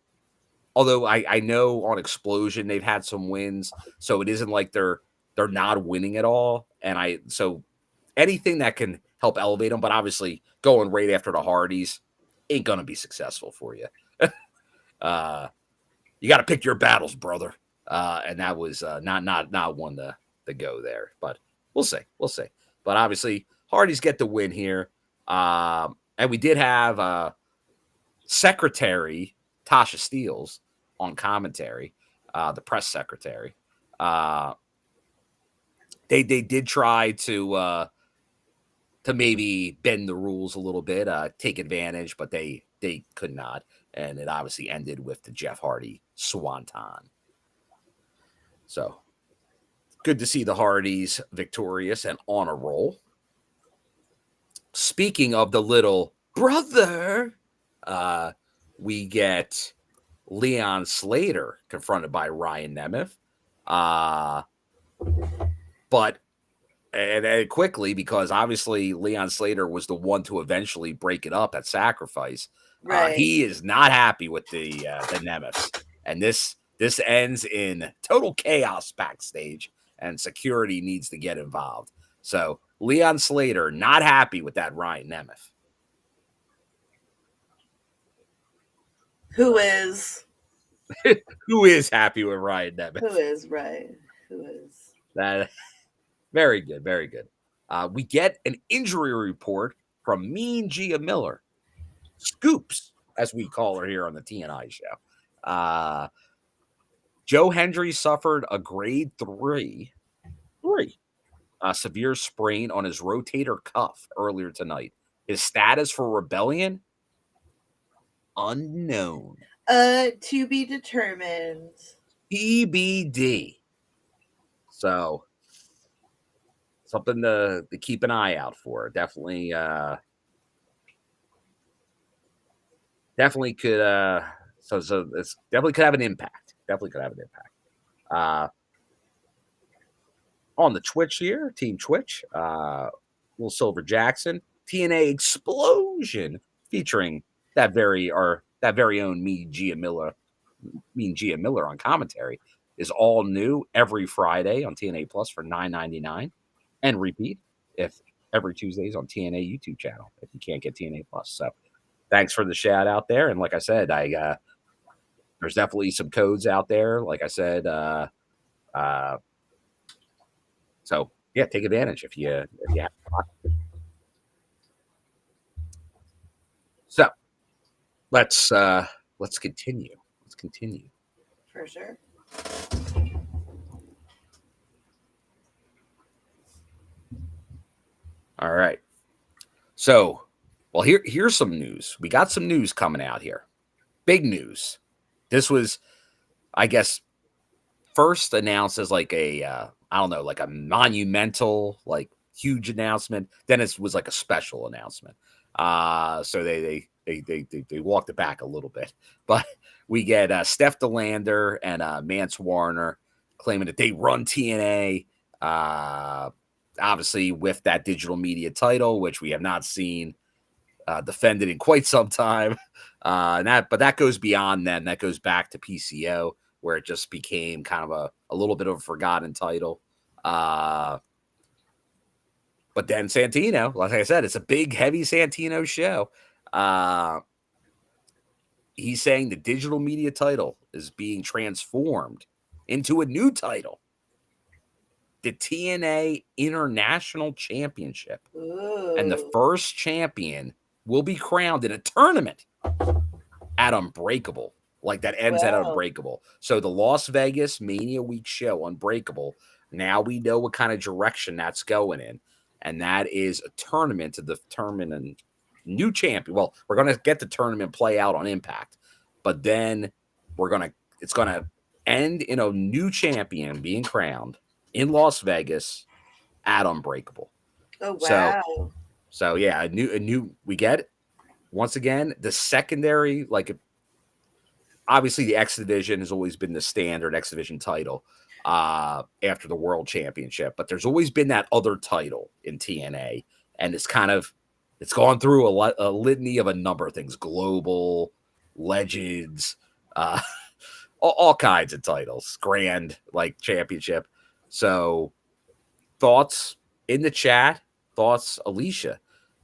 although I know on Explosion they've had some wins, so it isn't like they're not winning at all. And so anything that can help elevate them, but obviously going right after the Hardys ain't gonna be successful for you. uh, you got to pick your battles, brother. And that was not one to go there, but we'll see. But obviously Hardys get the win here, and we did have Secretary Tasha Steeles on commentary, the press secretary. Uh, they did try to maybe bend the rules a little bit, take advantage, but they could not, and it obviously ended with the Jeff Hardy swanton. So good to see the Hardys victorious and on a roll. Speaking of the little brother, uh, we get Leon Slater confronted by Ryan Nemeth. Uh, but and quickly, because obviously Leon Slater was the one to eventually break it up at Sacrifice. Right. He is not happy with the Nemeths, and this ends in total chaos backstage, and security needs to get involved. So Leon Slater not happy with that Ryan Nemeth. Who is? Who is happy with Ryan Who Nemeth? is right? Who is? That very good, very good. We get an injury report from Mean Gia Miller, Scoops, as we call her here on the TNI show. Joe Hendry suffered a grade three severe sprain on his rotator cuff earlier tonight. His status for Rebellion unknown. To be determined. TBD. So something to keep an eye out for. Definitely could so it's definitely could have an impact. Definitely could have an impact. Uh on the Twitch here, Team Twitch, Will Silver Jackson, TNA Explosion featuring that very own Mean Gia Miller on commentary is all new every Friday on TNA Plus for $9.99 and repeat if every Tuesdays on TNA YouTube channel if you can't get TNA Plus. So thanks for the shout out there. And like I said, there's definitely some codes out there. Like I said, uh, so yeah, take advantage if you have. So let's continue. Let's continue. For sure. All right. So, well, here's some news. We got some news coming out here. Big news. This was, I guess, first announced as like a I don't know, like a monumental, like huge announcement. Then it was like a special announcement. So they walked it back a little bit, but we get Steph DeLander and Mance Warner claiming that they run TNA. Obviously with that digital media title, which we have not seen defended in quite some time. But that goes beyond then. That goes back to PCO, where it just became kind of a little bit of a forgotten title. But then Santino, like I said, it's a big, heavy Santino show. He's saying the digital media title is being transformed into a new title, the TNA International Championship. Ooh. And the first champion will be crowned in a tournament at Unbreakable. Like that ends at Unbreakable. So the Las Vegas Mania Week show, Unbreakable, now we know what kind of direction that's going in. And that is a tournament to determine a new champion. Well, we're going to get the tournament play out on Impact. But then it's going to end in a new champion being crowned in Las Vegas at Unbreakable. Oh, wow. So yeah, a new we get it. Once again, the secondary, like obviously the X Division has always been the standard X Division title after the World Championship, but there's always been that other title in TNA, and it's gone through a litany of a number of things: global, legends, all kinds of titles, grand like championship. So thoughts in the chat. Thoughts, Alicia?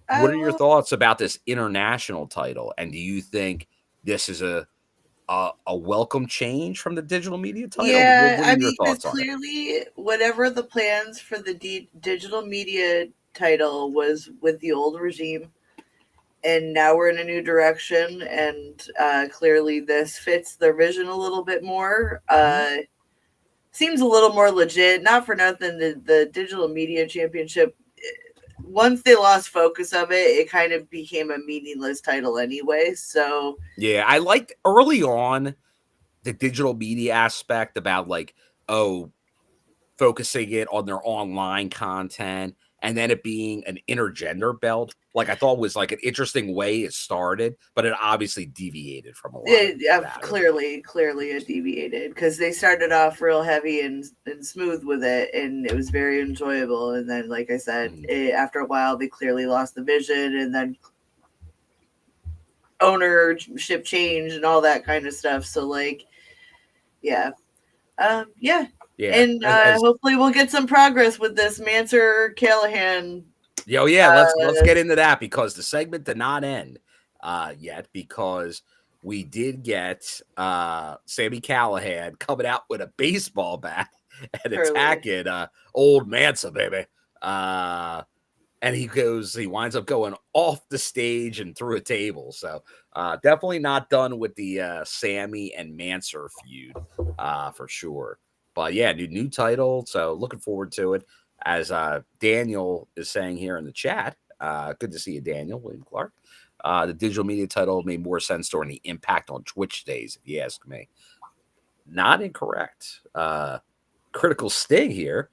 What are your thoughts about this international title? And do you think this is a welcome change from the digital media title? Yeah, What are your thoughts on it? Clearly, whatever the plans for the digital media title was with the old regime, and now we're in a new direction, and clearly this fits their vision a little bit more. Seems a little more legit. Not for nothing, the digital media championship, once they lost focus of it, it kind of became a meaningless title anyway. So yeah, I liked early on the digital media aspect about like, focusing it on their online content and then it being an intergender belt. Like I thought was like an interesting way it started, but it obviously deviated from a lot. Clearly it deviated because they started off real heavy and smooth with it, and it was very enjoyable. And then, like I said, after a while, they clearly lost the vision, and then ownership change and all that kind of stuff. So, like, yeah. And hopefully we'll get some progress with this Manser Callahan. Let's get into that because the segment did not end yet because we did get Sami Callahan coming out with a baseball bat and attacking old Mansa, baby. And he winds up going off the stage and through a table. So definitely not done with the Sammy and Manser feud for sure. But yeah, new title. So looking forward to it. As Daniel is saying here in the chat, good to see you, Daniel, William Clark. The digital media title made more sense during the Impact on Twitch days, if you ask me. Not incorrect. Critical Sting here,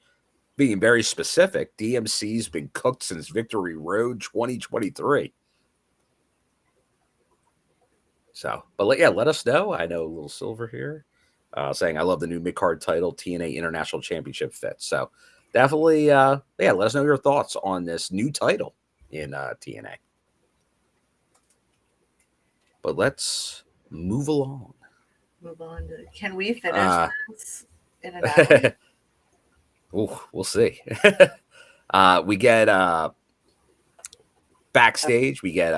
being very specific. DMC's been cooked since Victory Road 2023. So, but yeah, let us know. I know a little Silver here saying, I love the new mid-card title, TNA International Championship fit. So definitely, let us know your thoughts on this new title in TNA. But let's move along. Can we finish this in an hour? Ooh, we'll see. We get backstage. We get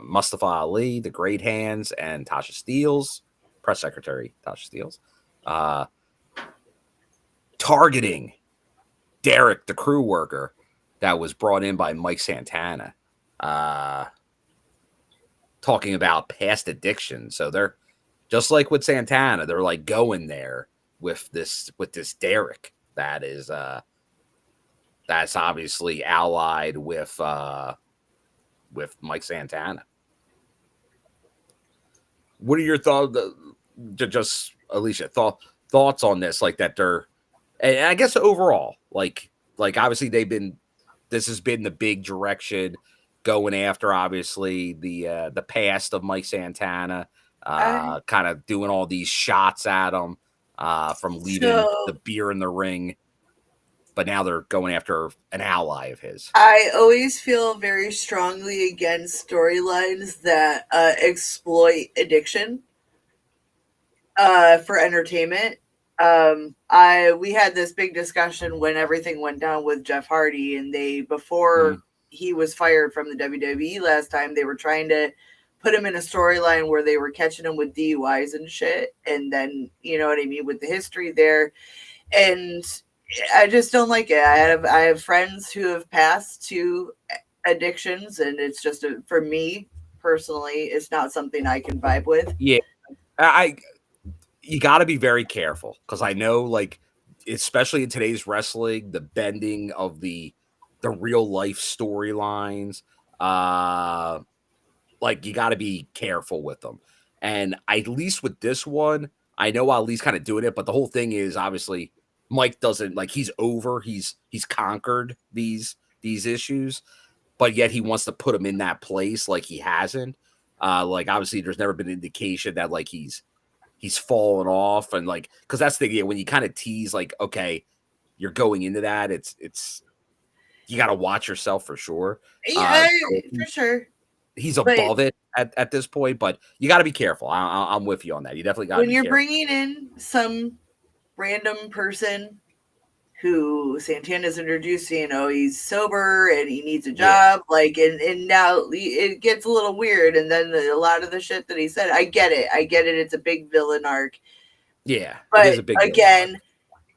Mustafa Ali, the Great Hands, and Tasha Steelz, press secretary Tasha Steelz, targeting Derek, the crew worker that was brought in by Mike Santana, talking about past addiction. So they're just like with Santana, they're like going there with this Derek that is that's obviously allied with with Mike Santana. What are your thoughts? Just Alicia, thoughts on this? Like that they're, and I guess overall, like obviously they've been. This has been the big direction going after obviously the past of Mike Santana, I kind of doing all these shots at him from leaving the so beer in the ring, but now they're going after an ally of his. I always feel very strongly against storylines that exploit addiction for entertainment. I We had this big discussion when everything went down with Jeff Hardy, and they Mm, before he was fired from the WWE last time, they were trying to put him in a storyline where they were catching him with DUIs and shit, and then you know what I mean with the history there, and I just don't like it. I have friends who have passed to addictions, and it's just for me personally, it's not something I can vibe with. yeah, I you got to be very careful because I know, like, especially in today's wrestling, the bending of the real life storylines, uh, like you got to be careful with them. And at least with this one, I know I'll at least kind of doing it, but the whole thing is obviously Mike doesn't like he's over, he's conquered these issues, but yet he wants to put him in that place like he hasn't. Like obviously there's never been an indication that like he's fallen off and like because that's the idea when you kind of tease like okay you're going into that it's you got to watch yourself for sure. Yeah, So for sure. he's But above it at this point, but you got to be careful. I'm with you on that. You definitely got to when be you're careful. bringing in some random person who Santana's introducing, oh, he's sober and he needs a Yeah, job, like, and now it gets a little weird. And then a lot of the shit that he said, I get it. I get it. It's a big villain arc. yeah, it is But a big villain arc. again,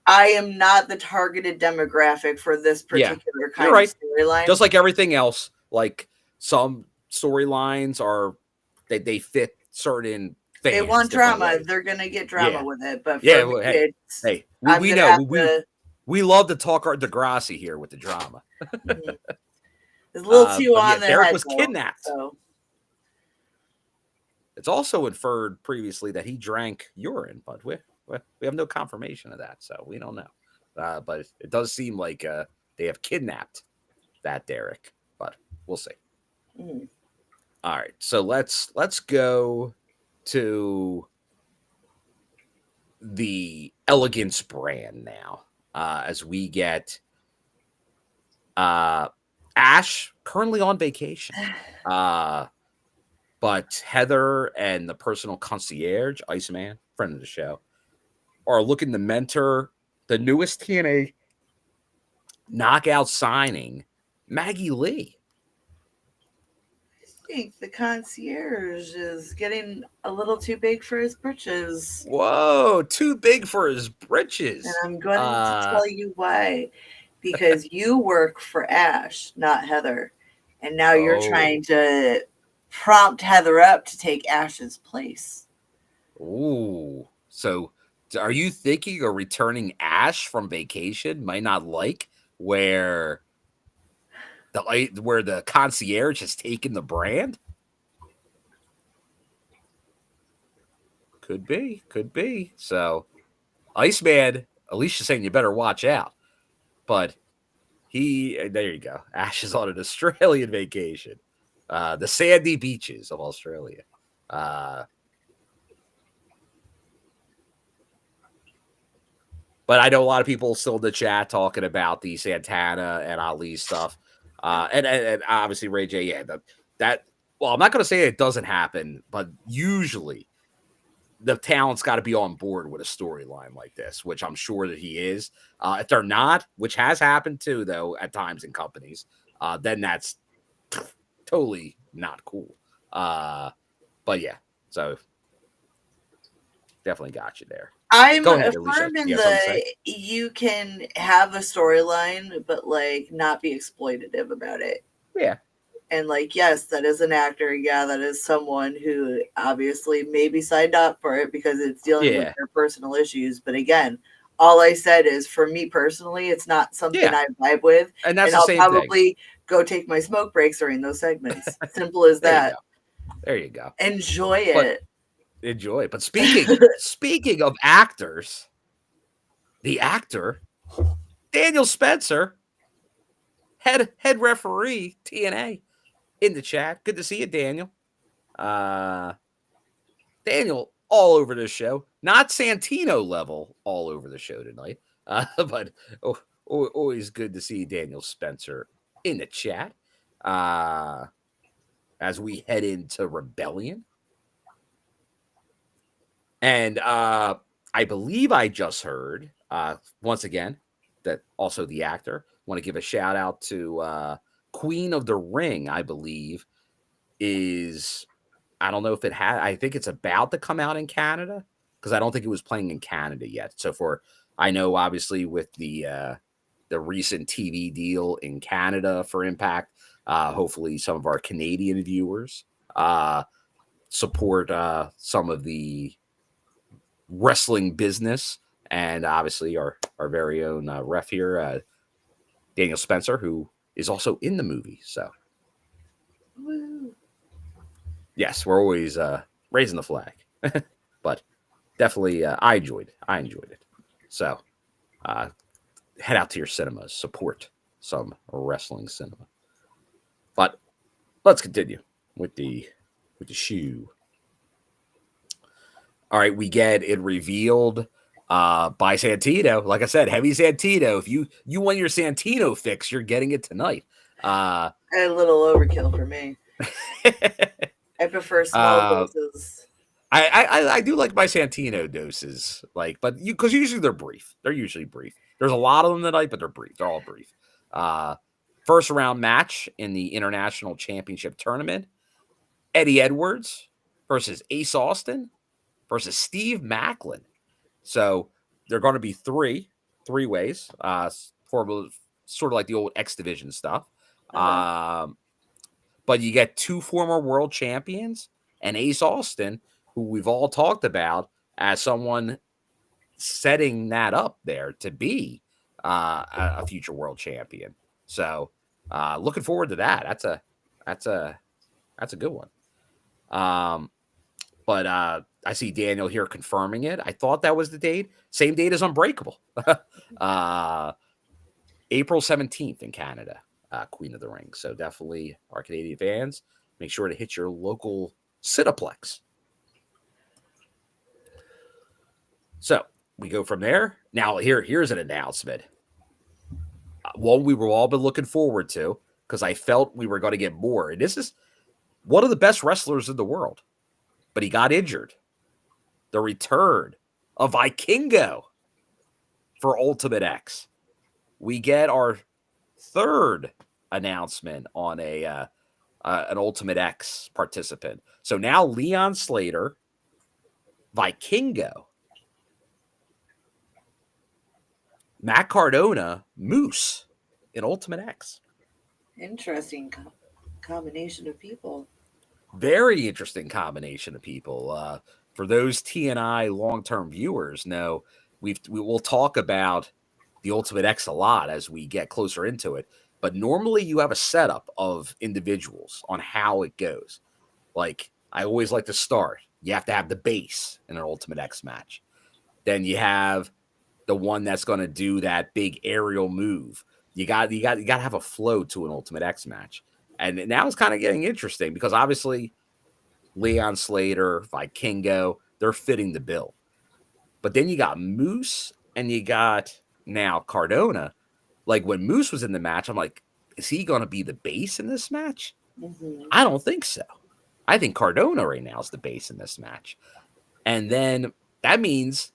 I am not the targeted demographic for this Yeah, particular you're kind of right. storyline. Just like everything else, like some storylines are they fit certain They fans want different drama, ways. they're gonna get drama Yeah, with it. But yeah. for me, Well, it's hey, I'm we gonna know have to. we love to talk our Degrassi here with the drama. Mhm. It's a little too But yeah, on the Derek head was though. kidnapped. So It's also inferred previously that he drank urine, but we have no confirmation of that, so we don't know. But it does seem like they have kidnapped that Derek, but we'll see. mm. All right, so let's go to the Elegance brand now, as we get uh, Ash currently on vacation. Uh, but Heather and the personal concierge, Iceman, friend of the show, are looking to mentor the newest TNA knockout signing, Maggie Lee. I think the concierge is getting a little too big for his britches. Whoa, too big for his And britches. I'm going to tell you why. Because you work for Ash, not Heather. And now you're Oh, trying to prompt Heather up to take Ash's place. ooh. So, are you thinking of returning Ash from vacation? Might not like where the concierge has taken the brand. Could be, could be. So, Iceman, Alicia's saying you better watch out. But there you go. Ash is on an Australian vacation, the sandy beaches of Australia. Uh, but I know a lot of people still in the chat talking about the Santana and Ali stuff, and obviously Ray J. Yeah, that. Well, I'm not going to say it doesn't happen, but usually the talent's got to be on board with a storyline like this, which I'm sure that he is. If they're not, which has happened too, though, at times in companies, then that's totally not cool. But yeah, so definitely got you there. I'm Go ahead, Alicia. firm in You have something to say? the you can have a storyline, but like not be exploitative about it. Yeah, And like, yes, that is an actor. Yeah, that is someone who obviously maybe signed up for it because it's dealing with yeah, their personal issues. But again, all I said is for me personally, it's not something yeah, I vibe with. and that's And the I'll same thing. probably go take my smoke breaks during those segments. Simple as There you that. go. There you go. Enjoy But it. enjoy it. But speaking of actors, the actor Daniel Spencer, head referee TNA, in the chat. Good to see you, Daniel. Uh, Daniel all over the show, not Santino level all over the show tonight, but always good to see Daniel Spencer in the chat. As we head into Rebellion. And I believe I just heard, once again, that also the actor, want to give a shout out to Queen of the Ring, I believe, is, I don't know if it had, I think it's about to come out in Canada, because I don't think it was playing in Canada yet. So I know obviously with the recent TV deal in Canada for Impact, hopefully some of our Canadian viewers support some of the wrestling business, and obviously our very own ref here, Daniel Spencer, who is also in the movie. So Woo. yes, we're always raising the flag, but definitely I enjoyed it. So head out to your cinemas, support some wrestling cinema. But let's continue with the shoe. All right, we get it revealed by Santino. Like I said, heavy Santino. If you want your Santino fix, you're getting it tonight. A little overkill for me. I prefer small doses. I do like my Santino doses, but because usually they're brief. They're usually brief. There's a lot of them tonight, but they're brief. They're all brief. First round match in the International Championship Tournament: Eddie Edwards versus Ace Austin versus Steve Macklin. So they're going to be three ways, for sort of like the old X Division stuff. Okay. But you get two former world champions and Ace Austin, who we've all talked about as someone setting that up there to be a future world champion. So looking forward to that. That's a good one. But I see Daniel here confirming it. I thought that was the date. Same date as Unbreakable. April 17th in Canada, Queen of the Ring. So definitely our Canadian fans, make sure to hit your local Cineplex. So we go from there. Now here's an announcement. One we were all been looking forward to, because I felt we were going to get more. And this is one of the best wrestlers in the world, but he got injured. The return of Vikingo for Ultimate X. We get our third announcement on an Ultimate X participant. So now Leon Slater, Vikingo, Matt Cardona, Moose in Ultimate X. Interesting combination of people. Very interesting combination of people. For those TNI long-term viewers, know we will talk about the Ultimate X a lot as we get closer into it. But normally you have a setup of individuals on how it goes. Like, I always like to start. You have to have the base in an Ultimate X match. Then you have the one that's going to do that big aerial move. You got to have a flow to an Ultimate X match. And now it's kind of getting interesting because obviously Leon Slater, Vikingo, they're fitting the bill. But then you got Moose and you got now Cardona. Like when Moose was in the match, I'm like, is he going to be the base in this match? Mm-hmm. I don't think so. I think Cardona right now is the base in this match. And then that means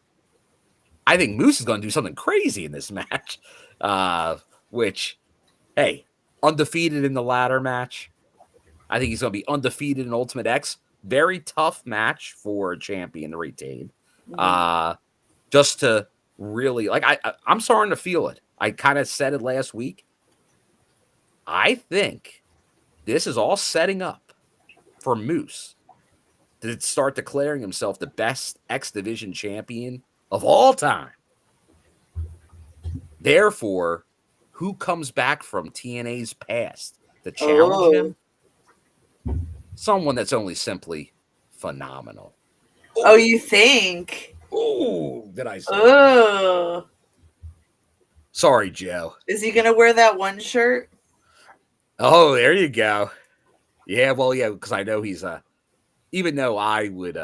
I think Moose is going to do something crazy in this match, which, hey, undefeated in the ladder match. I think he's going to be undefeated in Ultimate X. Very tough match for a champion to retain. Mm-hmm. Just to really, I'm starting to feel it. I kind of said it last week. I think this is all setting up for Moose to start declaring himself the best X Division champion of all time. Therefore, who comes back from TNA's past to challenge Oh. him. Someone that's only simply phenomenal. Oh, you think? Oh, did I say it? Oh. Sorry, Joe. Is he gonna wear that one shirt? Oh, there you go. Yeah, well, yeah, because I know he's even though I would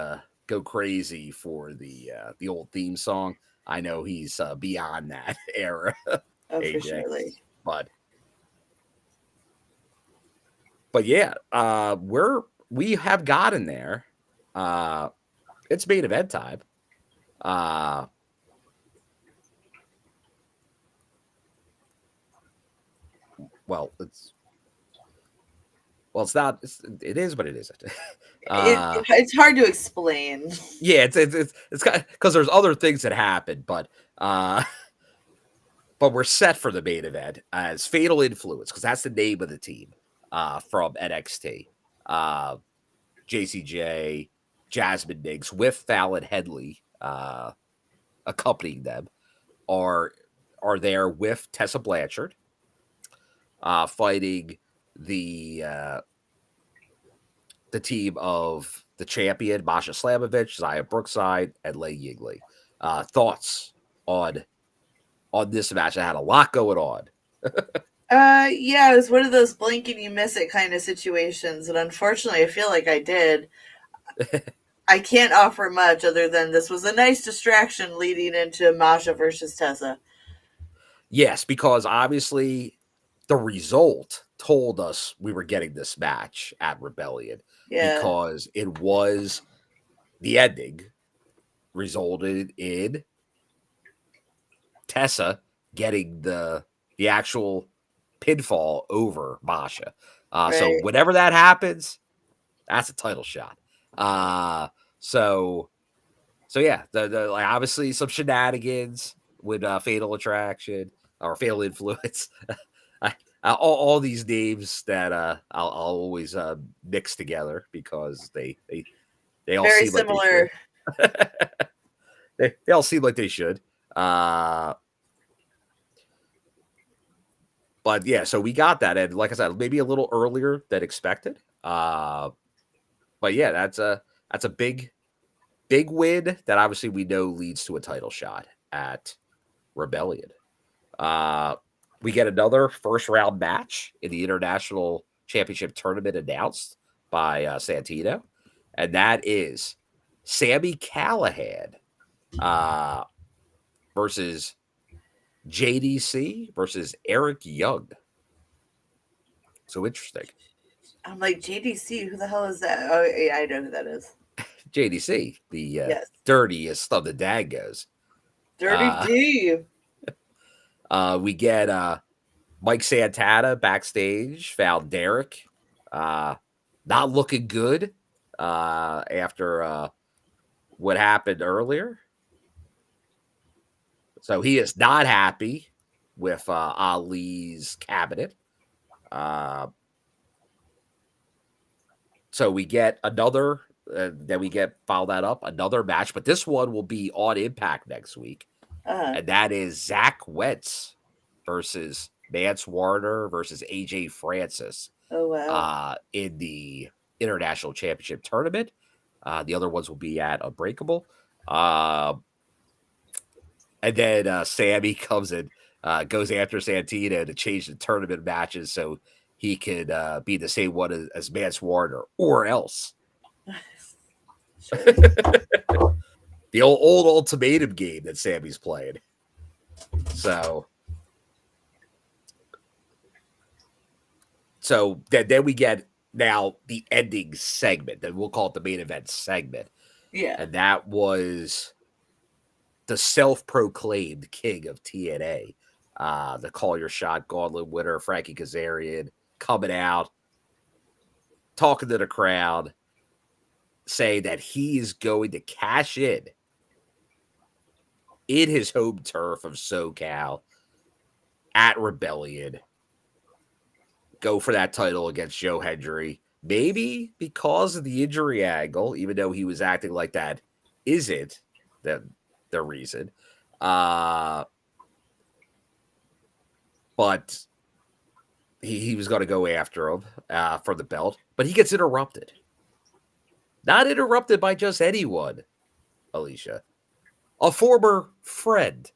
go crazy for the old theme song, I know he's beyond that era, Oh, for AJ. surely. But yeah, we have gotten there. It's main event time. Uh well, it's not. It is, but it isn't. It's hard to explain. Yeah, it's because there's other things that happen, uh, but we're set for the main event as Fatal Influence because that's the name of the team from NXT. Uh, JCJ, Jasmine Diggs with Fallon Headley accompanying them are there with Tessa Blanchard fighting the uh, the team of the champion Masha Slamovich, Zaya Brookside, and Lei Yingli. Thoughts on this match? I had a lot going on. Yeah, it was one of those blink and you miss it kind of situations, and unfortunately, I feel like I did. I can't offer much other than this was a nice distraction leading into Masha versus Tessa. Yes, because obviously the result told us we were getting this match at Rebellion Yeah, because it was the ending resulted in Tessa getting the actual pinfall over Masha. So right. whenever that happens, that's a title shot. Uh, so yeah, the like obviously some shenanigans with Fatal Attraction or Fatal Influence. All these names that I'll always mix together because they all Very seem like they should. similar. They all seem like they should. Uh, but yeah, so we got that, and like I said, maybe a little earlier than expected. But yeah, that's a big win that obviously we know leads to a title shot at Rebellion. Uh, we get another first round match in the International Championship Tournament announced by Santino, and that is Sammy Callahan uh, versus JDC versus Eric Young. So interesting. I'm like, JDC, who the hell is that? Oh, yeah, I know who that is. JDC, the Yes. dirtiest of the Dagos. Dirty Uh, D. we get Mike Santana backstage, found Derek not looking good after what happened earlier. So he is not happy with Ali's cabinet. Uh, so we get another, then we get follow that up, another match, but this one will be on Impact next week. Uh-huh. And that is Zach Wentz versus Mance Warner versus AJ Francis Oh, wow. in the International Championship Tournament. The other ones will be at Unbreakable. And then Sammy comes in, goes after Santino to change the tournament matches so he could be the same one as Mance Warner or else. Sure. The old ultimatum game that Sammy's playing. So then we get now the ending segment that we'll call it the main event segment. Yeah. And that was the self-proclaimed king of TNA, the Call Your Shot Gauntlet winner, Frankie Kazarian, coming out, talking to the crowd, saying that he is going to cash in his home turf of SoCal at Rebellion, go for that title against Joe Hendry. Maybe because of the injury angle, even though he was acting like that isn't the reason. But he was going to go after him for the belt, but he gets interrupted. Not interrupted by just anyone, Alicia. A former friend,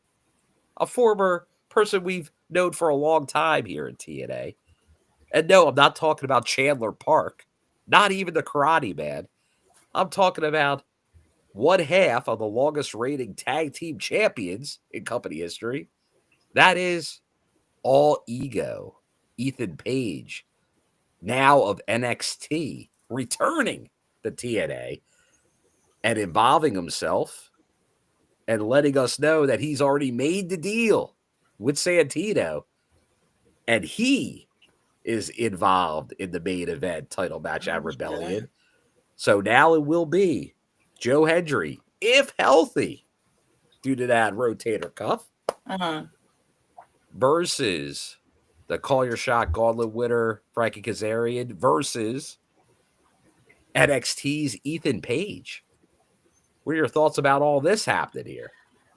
a former person we've known for a long time here in TNA. And no, I'm not talking about Chandler Park, not even the Karate Man. I'm talking about one half of the longest reigning tag team champions in company history. That is All Ego, Ethan Page, now of NXT, returning to TNA and involving himself and letting us know that he's already made the deal with Santino and he is involved in the main event title match at Yeah. Rebellion. So now it will be Joe Hendry, if healthy, due to that rotator cuff, Uh-huh. versus the Call Your Shot Gauntlet winner, Frankie Kazarian, versus NXT's Ethan Page. What are your thoughts about all this happening here?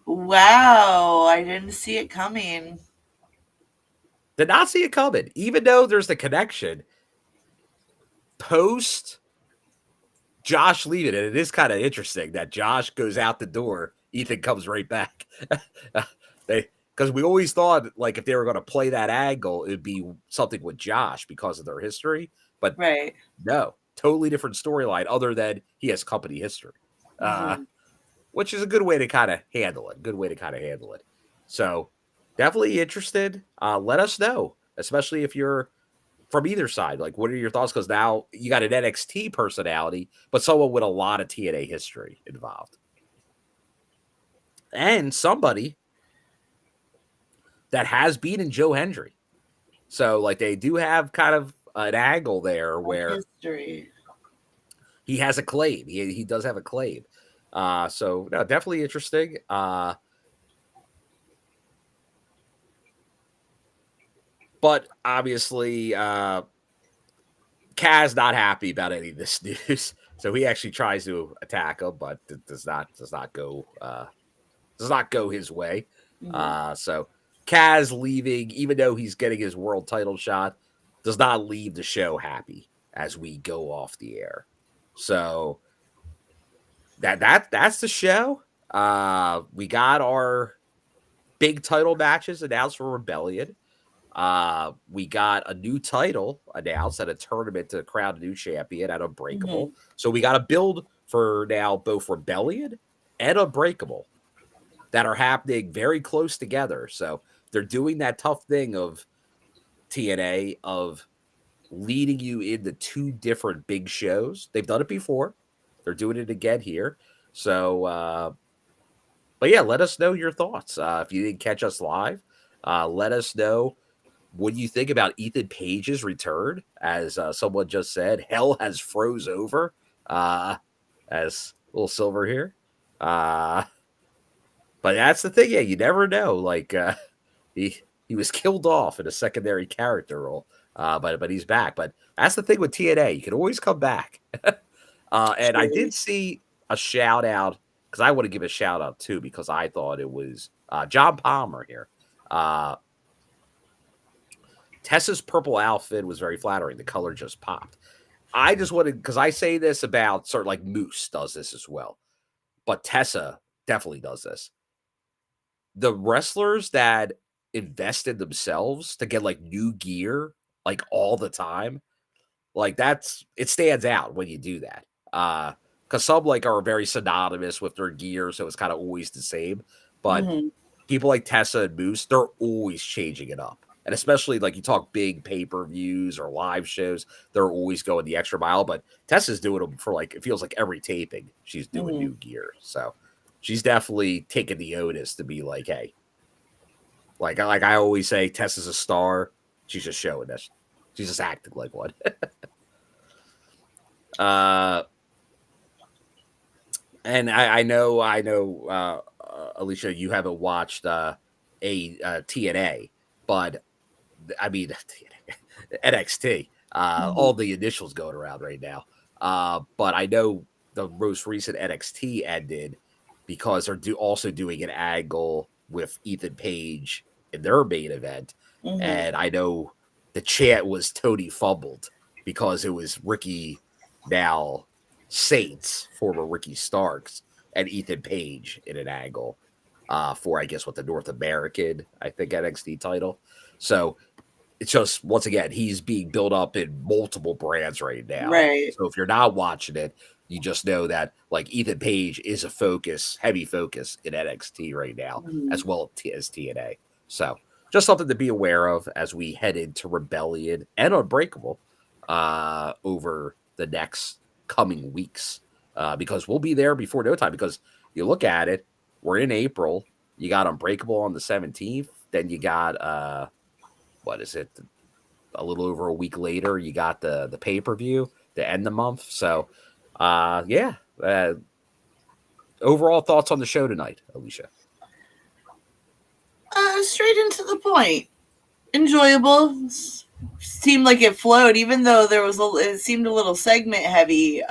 Wow, I didn't see it coming. Did not see it coming, even though there's the connection post Josh leaving. And it is kind of interesting that Josh goes out the door, Ethan comes right back. they Because we always thought like if they were going to play that angle, it'd be something with Josh because of their history. But Right. no, totally different storyline other than he has company history. Mm-hmm. Which is a good way to kind of handle it. Good way to kind of handle it. So definitely interested. Let us know, especially if you're from either side. Like, what are your thoughts? Because now you got an NXT personality, but someone with a lot of TNA history involved, and somebody that has beaten Joe Hendry. So, like, they do have kind of an angle there where History. he has a claim. He does have a claim. So no, definitely interesting. But obviously, Kaz not happy about any of this news, so he actually tries to attack him, but it does not go his way. Mm-hmm. So Kaz leaving, even though he's getting his world title shot, does not leave the show happy as we go off the air. So that's the show. We got our big title matches announced for Rebellion. We got a new title announced at a tournament to crown a new champion at Unbreakable. Mm-hmm. So we got to build for now both Rebellion and Unbreakable that are happening very close together. So they're doing that tough thing of TNA of leading you into two different big shows. They've done it before. They're doing it again here. So, but yeah, let us know your thoughts. If you didn't catch us live, let us know what do you think about Ethan Page's return? As someone just said, hell has froze over. As little Silver here. But that's the thing. Yeah, you never know. Like he was killed off in a secondary character role. But he's back. But that's the thing with TNA. You can always come back. And I True. did see a shout out because I want to give a shout out too because I thought it was John Palmer here. Tessa's purple outfit was very flattering. The color just popped. I just wanted because I say this about sort of like Moose does this as well, but Tessa definitely does this. The wrestlers that invest in themselves to get like new gear like all the time, like it stands out when you do that. Because some like are very synonymous with their gear, so it's kind of always the same. But Mm-hmm. people like Tessa and Moose, they're always changing it up. And especially like you talk big pay-per-views or live shows, they're always going the extra mile. But Tessa's doing them for like it feels like every taping she's doing Mm-hmm. new gear. So she's definitely taking the onus to be like, hey, like I always say, Tessa's a star. She's just showing this. She's just acting like one. uh and I know, Alicia, you haven't watched TNA, but I mean NXT. Mm-hmm. All the initials going around right now. But I know the most recent NXT ended because also doing an angle with Ethan Page in their main event, Mm-hmm. and I know the chat was totally fumbled because it was Ricky, now Saints, former Ricky Starks, and Ethan Page in an angle for, I guess, what, the North American, I think, NXT title. So it's just, once again, he's being built up in multiple brands right now. Right. So if you're not watching it, you just know that, like, Ethan Page is a focus, heavy focus in NXT right now, Mhm. as well as TNA. So just something to be aware of as we head into Rebellion and Unbreakable over the next coming weeks, because we'll be there before no time. Because you look at it, we're in April. You got Unbreakable on the 17th. Then you got what is it? A little over a week later, you got the pay-per-view to end the month. So yeah. Overall thoughts on the show tonight, Alicia? Straight into the point. Enjoyable. Seemed like it flowed, even though it seemed a little segment heavy.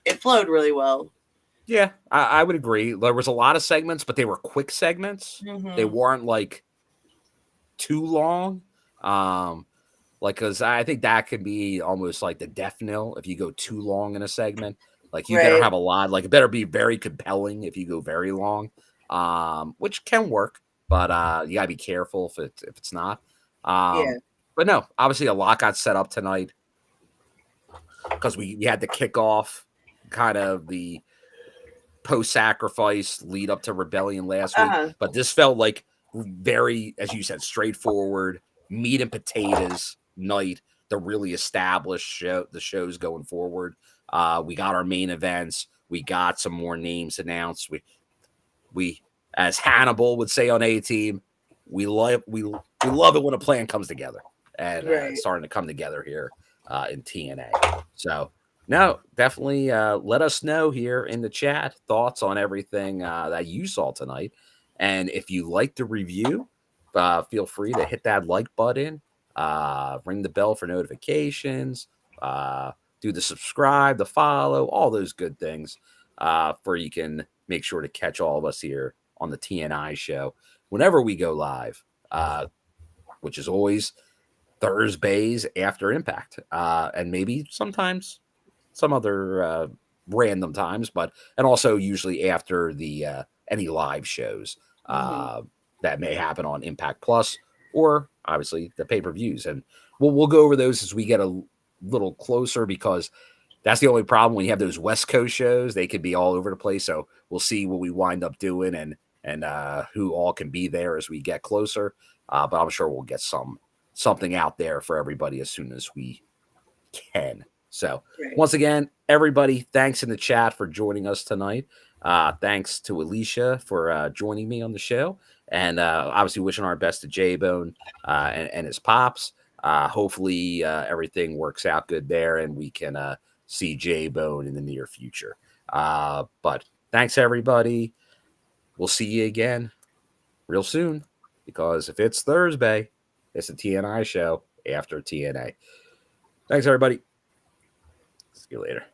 It flowed really well. Yeah, I would agree. There was a lot of segments, but they were quick segments. They Mm-hmm. weren't like too long. Like, because I think that could be almost like the death knell if you go too long in a segment. Like, you better Right. have a lot. Like, it better be very compelling if you go very long, which can work, but you gotta be careful if it's not. Yeah. But no, obviously a lot got set up tonight because we had to kick off kind of the post-sacrifice lead up to Rebellion last week, Uh-huh. but this felt like very, as you said, straightforward meat and potatoes night to really establish the shows going forward. We got our main events. We got some more names announced. We as Hannibal would say on A Team, we love it when a plan comes together, and Right. it's starting to come together here in TNA. So no, definitely let us know here in the chat thoughts on everything that you saw tonight. And if you like the review, feel free to hit that like button, ring the bell for notifications, do the subscribe, the follow, all those good things for you can make sure to catch all of us here on the TNI show whenever we go live, which is always Thursdays after Impact, and maybe sometimes some other random times, and also usually after the any live shows Mm-hmm. that may happen on Impact Plus or obviously the pay-per-views, and we'll go over those as we get a little closer, because that's the only problem when you have those West Coast shows. They could be all over the place. So we'll see what we wind up doing and who all can be there as we get closer. But I'm sure we'll get something out there for everybody as soon as we can. So Right. once again, everybody, thanks in the chat for joining us tonight. Thanks to Alicia for joining me on the show. And obviously wishing our best to J-Bone and his pops. Hopefully everything works out good there and we can see J-Bone in the near future. But thanks, everybody. We'll see you again real soon, because if it's Thursday, it's a TNI show after TNA. Thanks, everybody. See you later.